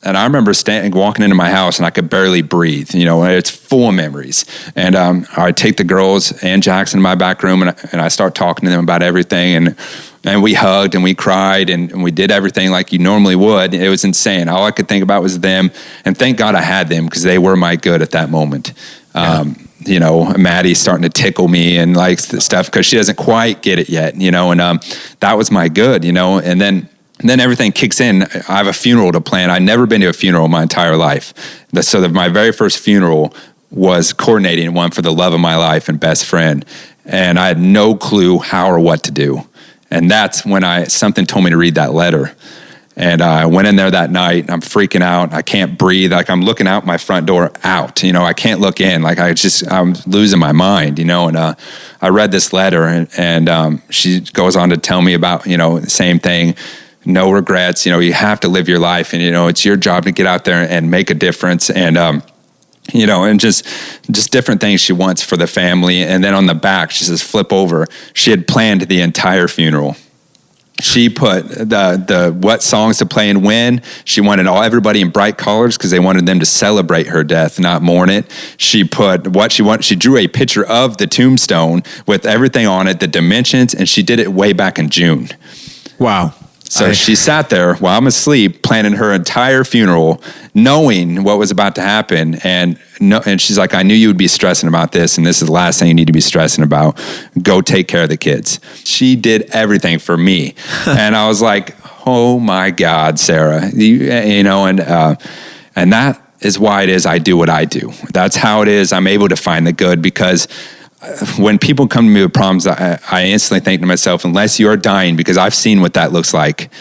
I remember walking into my house, and I could barely breathe, it's full of memories. And I take the girls and Jackson in my back room, and I start talking to them about everything. And we hugged and we cried and we did everything like you normally would. It was insane. All I could think about was them. And thank God I had them, because they were my good at that moment. Yeah. Maddie's starting to tickle me and like stuff because she doesn't quite get it yet, and that was my good, and then everything kicks in. I have a funeral to plan. I'd never been to a funeral in my entire life. So my very first funeral was coordinating one for the love of my life and best friend. And I had no clue how or what to do. And that's when something told me to read that letter. And I went in there that night. I'm freaking out. I can't breathe. Like I'm looking out my front door out, I can't look in. Like I'm losing my mind, and I read this letter and she goes on to tell me about, the same thing. No regrets. You have to live your life, and it's your job to get out there and make a difference. And and just different things she wants for the family. And then on the back, she says, flip over. She had planned the entire funeral. She put the what songs to play and when. She wanted everybody in bright colors because they wanted them to celebrate her death, not mourn it. She put what she wanted. She drew a picture of the tombstone with everything on it, the dimensions, and she did it way back in June. Wow. So she sat there while I'm asleep, planning her entire funeral, knowing what was about to happen. And she's like, I knew you would be stressing about this, and this is the last thing you need to be stressing about. Go take care of the kids. She did everything for me. And I was like, oh my God, Sarah, and that is why it is I do what I do. That's how it is I'm able to find the good, because when people come to me with problems, I instantly think to myself, unless you're dying, because I've seen what that looks like,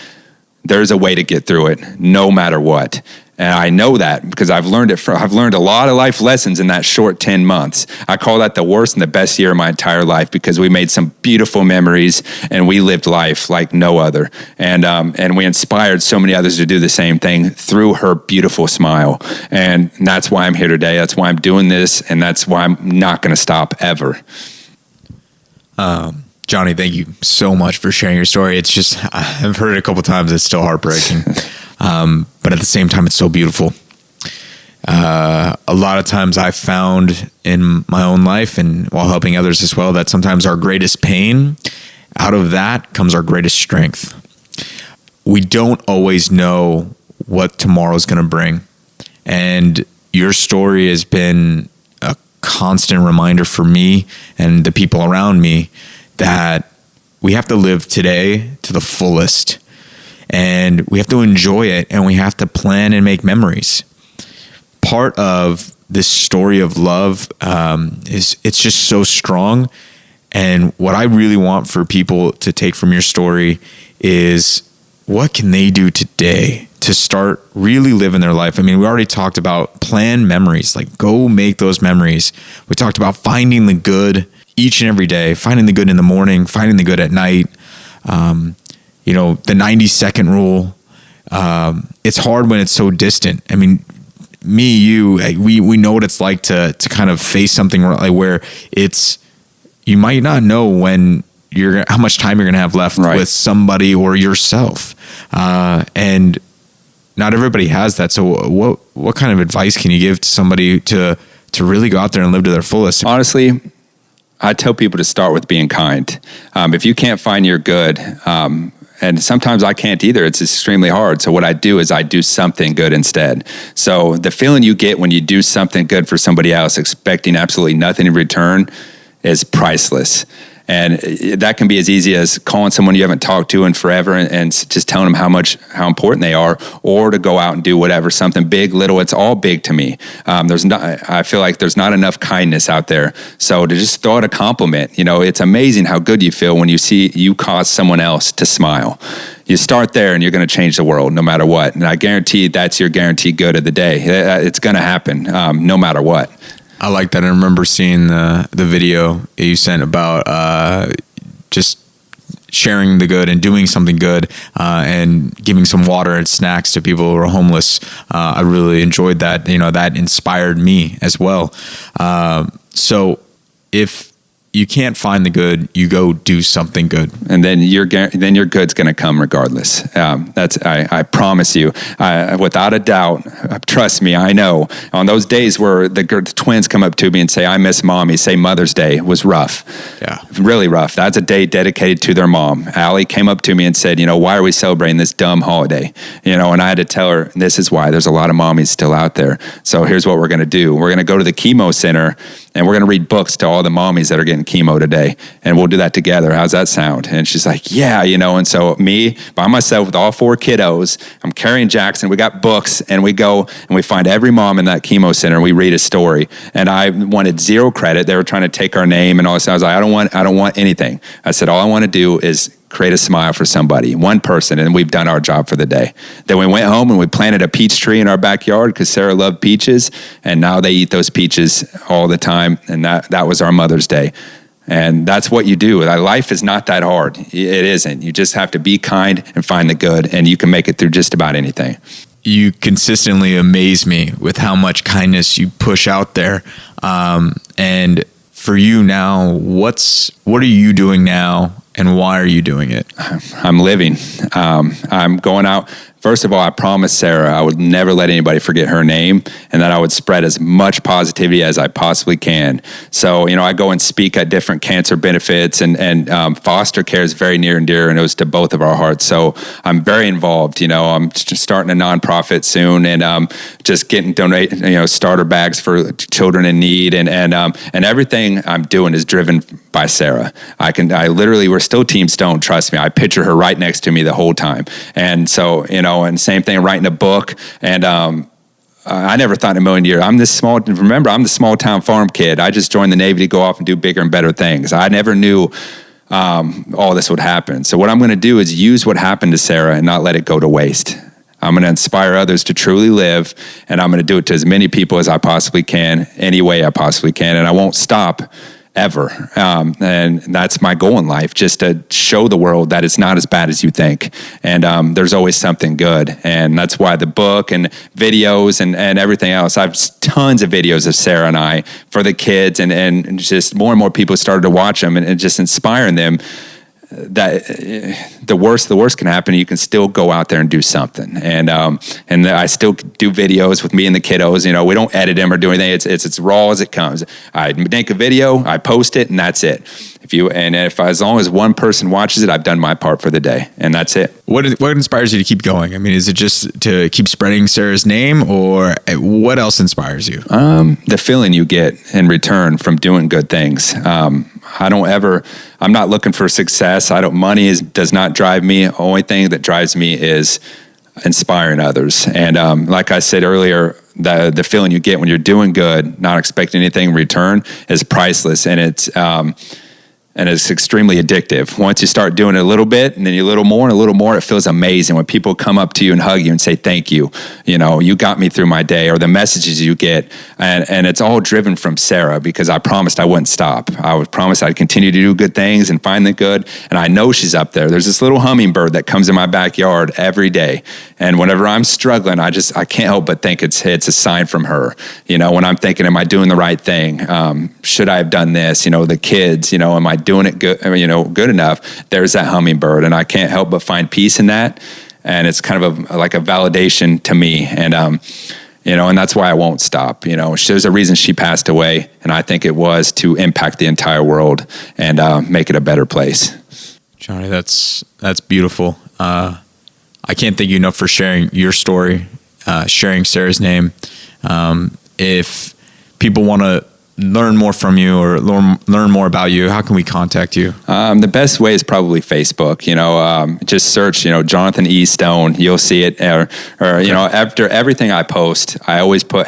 there's a way to get through it, no matter what. And I know that because I've learned I've learned a lot of life lessons in that short 10 months. I call that the worst and the best year of my entire life, because we made some beautiful memories and we lived life like no other. And we inspired so many others to do the same thing through her beautiful smile. And that's why I'm here today. That's why I'm doing this. And that's why I'm not going to stop ever. Johnny, thank you so much for sharing your story. It's just, I've heard it a couple times. It's still heartbreaking. But at the same time, it's so beautiful. A lot of times I've found in my own life and while helping others as well, that sometimes our greatest pain, out of that comes our greatest strength. We don't always know what tomorrow is going to bring. And your story has been a constant reminder for me and the people around me that we have to live today to the fullest, and we have to enjoy it, and we have to plan and make memories. Part of this story of love is it's just so strong. And what I really want for people to take from your story is, what can they do today to start really living their life? I mean, we already talked about plan memories, like go make those memories. We talked about finding the good each and every day, finding the good in the morning, finding the good at night. The 90-second rule. It's hard when it's so distant. I mean, we know what it's like to kind of face something like where you might not know how much time you're going to have left with somebody or yourself. And not everybody has that. So what kind of advice can you give to somebody to really go out there and live to their fullest? Honestly, I tell people to start with being kind. If you can't find your good, and sometimes I can't either, it's extremely hard. So what I do is I do something good instead. So the feeling you get when you do something good for somebody else, expecting absolutely nothing in return, is priceless. And that can be as easy as calling someone you haven't talked to in forever and just telling them how important they are, or to go out and do whatever, something big, little. It's all big to me. I feel like there's not enough kindness out there. So to just throw out a compliment, it's amazing how good you feel when you see you cause someone else to smile. You start there and you're going to change the world no matter what. And I guarantee that's your guaranteed good of the day. It's going to happen no matter what. I like that. I remember seeing the video you sent about just sharing the good and doing something good and giving some water and snacks to people who are homeless. I really enjoyed that. That inspired me as well. So if you can't find the good, you go do something good, and then your good's going to come regardless. I promise you, without a doubt. Trust me, I know. On those days where the twins come up to me and say, "I miss mommy," say Mother's Day was rough, really rough. That's a day dedicated to their mom. Allie came up to me and said, "Why are we celebrating this dumb holiday?" And I had to tell her, "This is why. There's a lot of mommies still out there. So here's what we're going to do. We're going to go to the chemo center and we're going to read books to all the mommies that are getting chemo today, and we'll do that together. How's that sound?" And she's like, "Yeah," and so me by myself with all 4 kiddos, I'm carrying Jackson. We got books, and we go and we find every mom in that chemo center, and we read a story. And I wanted 0 credit. They were trying to take our name and all this. I was like, I don't want anything. I said, all I want to do is create a smile for somebody, one person, and we've done our job for the day. Then we went home and we planted a peach tree in our backyard because Sarah loved peaches, and now they eat those peaches all the time, and that was our Mother's Day. And that's what you do. Life is not that hard. It isn't. You just have to be kind and find the good, and you can make it through just about anything. You consistently amaze me with how much kindness you push out there. And for you now, what are you doing now, and why are you doing it? I'm living. I'm going out. First of all, I promised Sarah I would never let anybody forget her name, and that I would spread as much positivity as I possibly can. So, I go and speak at different cancer benefits, and foster care is very near and dear, and it was to both of our hearts. So I'm very involved. I'm just starting a nonprofit soon, and just getting starter bags for children in need, and everything I'm doing is driven by Sarah. We're still Team Stone. Trust me, I picture her right next to me the whole time, and so and same thing, writing a book. And I never thought in a million years, I'm the small town farm kid. I just joined the Navy to go off and do bigger and better things. I never knew all this would happen. So what I'm going to do is use what happened to Sarah and not let it go to waste. I'm going to inspire others to truly live, and I'm going to do it to as many people as I possibly can, any way I possibly can, and I won't stop ever. And that's my goal in life, just to show the world that it's not as bad as you think. And there's always something good. And that's why the book and videos and everything else, I have tons of videos of Sarah and I for the kids, and just more and more people started to watch them, and just inspiring them that the worst can happen. You can still go out there and do something. And I still do videos with me and the kiddos. We don't edit them or do anything. It's raw as it comes. I make a video, I post it, and that's it. As long as one person watches it, I've done my part for the day, and that's it. What inspires you to keep going? I mean, is it just to keep spreading Sarah's name, or what else inspires you? The feeling you get in return from doing good things. I'm not looking for success. Money does not drive me. The only thing that drives me is inspiring others. And like I said earlier, the feeling you get when you're doing good, not expecting anything in return, is priceless. And it's extremely addictive. Once you start doing it a little bit and then a little more and a little more, it feels amazing when people come up to you and hug you and say, thank you. You got me through my day, or the messages you get. And it's all driven from Sarah, because I promised I wouldn't stop. I promised I'd continue to do good things and find the good. And I know she's up there. There's this little hummingbird that comes in my backyard every day. And whenever I'm struggling, I can't help but think it's a sign from her. When I'm thinking, am I doing the right thing? Should I have done this? The kids, am I doing it good, good enough? There's that hummingbird, and I can't help but find peace in that. And it's kind of like a validation to me. And, and that's why I won't stop. There's a reason she passed away, and I think it was to impact the entire world and make it a better place. Johnny, that's beautiful. I can't thank you enough for sharing your story, sharing Sarah's name. If people want to learn more from you or learn more about you, how can we contact you? The best way is probably Facebook. Just search, Johnathon E. Stone. You'll see it. Or after everything I post, I always put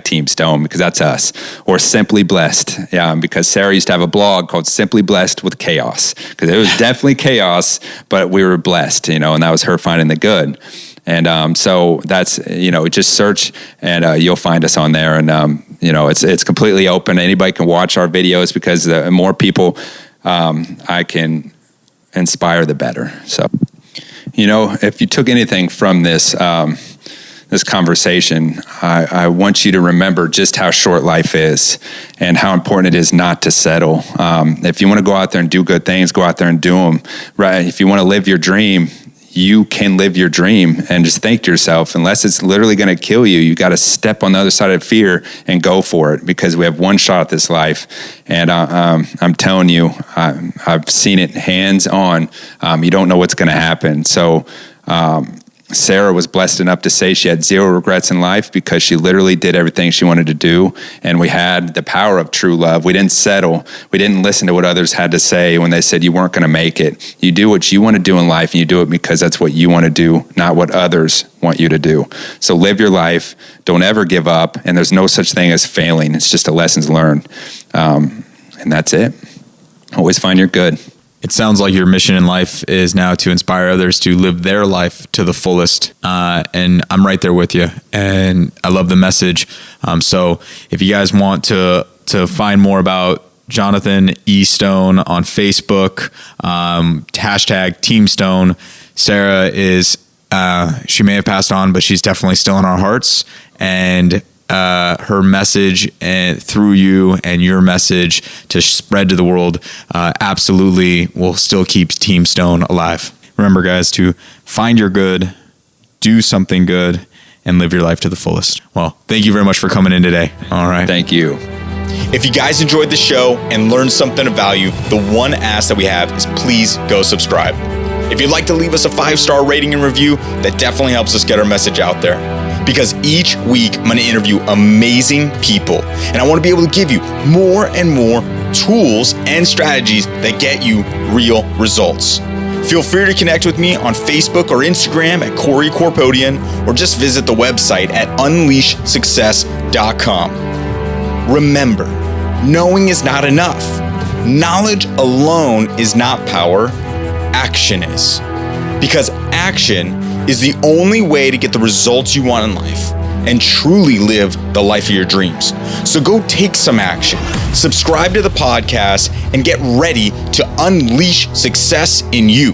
#Team Stone, because that's us. Or Simply Blessed. Yeah, because Sarah used to have a blog called Simply Blessed with Chaos, because it was definitely chaos, but we were blessed. And that was her finding the good. And so that's, just search and you'll find us on there. And, it's completely open. Anybody can watch our videos, because the more people I can inspire, the better. So, if you took anything from this conversation, I want you to remember just how short life is and how important it is not to settle. If you want to go out there and do good things, go out there and do them. Right? If you want to live your dream, you can live your dream. And just think to yourself, unless it's literally going to kill you, you got to step on the other side of fear and go for it, because we have one shot at this life. And I'm telling you, I've seen it hands on. You don't know what's going to happen. So Sarah was blessed enough to say she had zero regrets in life, because she literally did everything she wanted to do. And we had the power of true love. We didn't settle. We didn't listen to what others had to say when they said you weren't going to make it. You do what you want to do in life, and you do it because that's what you want to do, not what others want you to do. So live your life. Don't ever give up. And there's no such thing as failing. It's just a lessons learned. And that's it. Always find your good. It sounds like your mission in life is now to inspire others to live their life to the fullest. And I'm right there with you. And I love the message. So if you guys want to find more about Johnathon E. Stone on Facebook, #Team Stone. Sarah is, she may have passed on, but she's definitely still in our hearts. And her message through you and your message to spread to the world absolutely will still keep Team Stone alive. Remember, guys, to find your good, do something good, and live your life to the fullest. Well, thank you very much for coming in today. All right. Thank you. If you guys enjoyed the show and learned something of value, the one ask that we have is please go subscribe. If you'd like to leave us a 5-star rating and review, that definitely helps us get our message out there. Because each week I'm going to interview amazing people, and I want to be able to give you more and more tools and strategies that get you real results. Feel free to connect with me on Facebook or Instagram at Corey Corpodian, or just visit the website at unleashsuccess.com. Remember, knowing is not enough. Knowledge alone is not power. Action is. Because action is the only way to get the results you want in life and truly live the life of your dreams. So go take some action, subscribe to the podcast, and get ready to unleash success in you.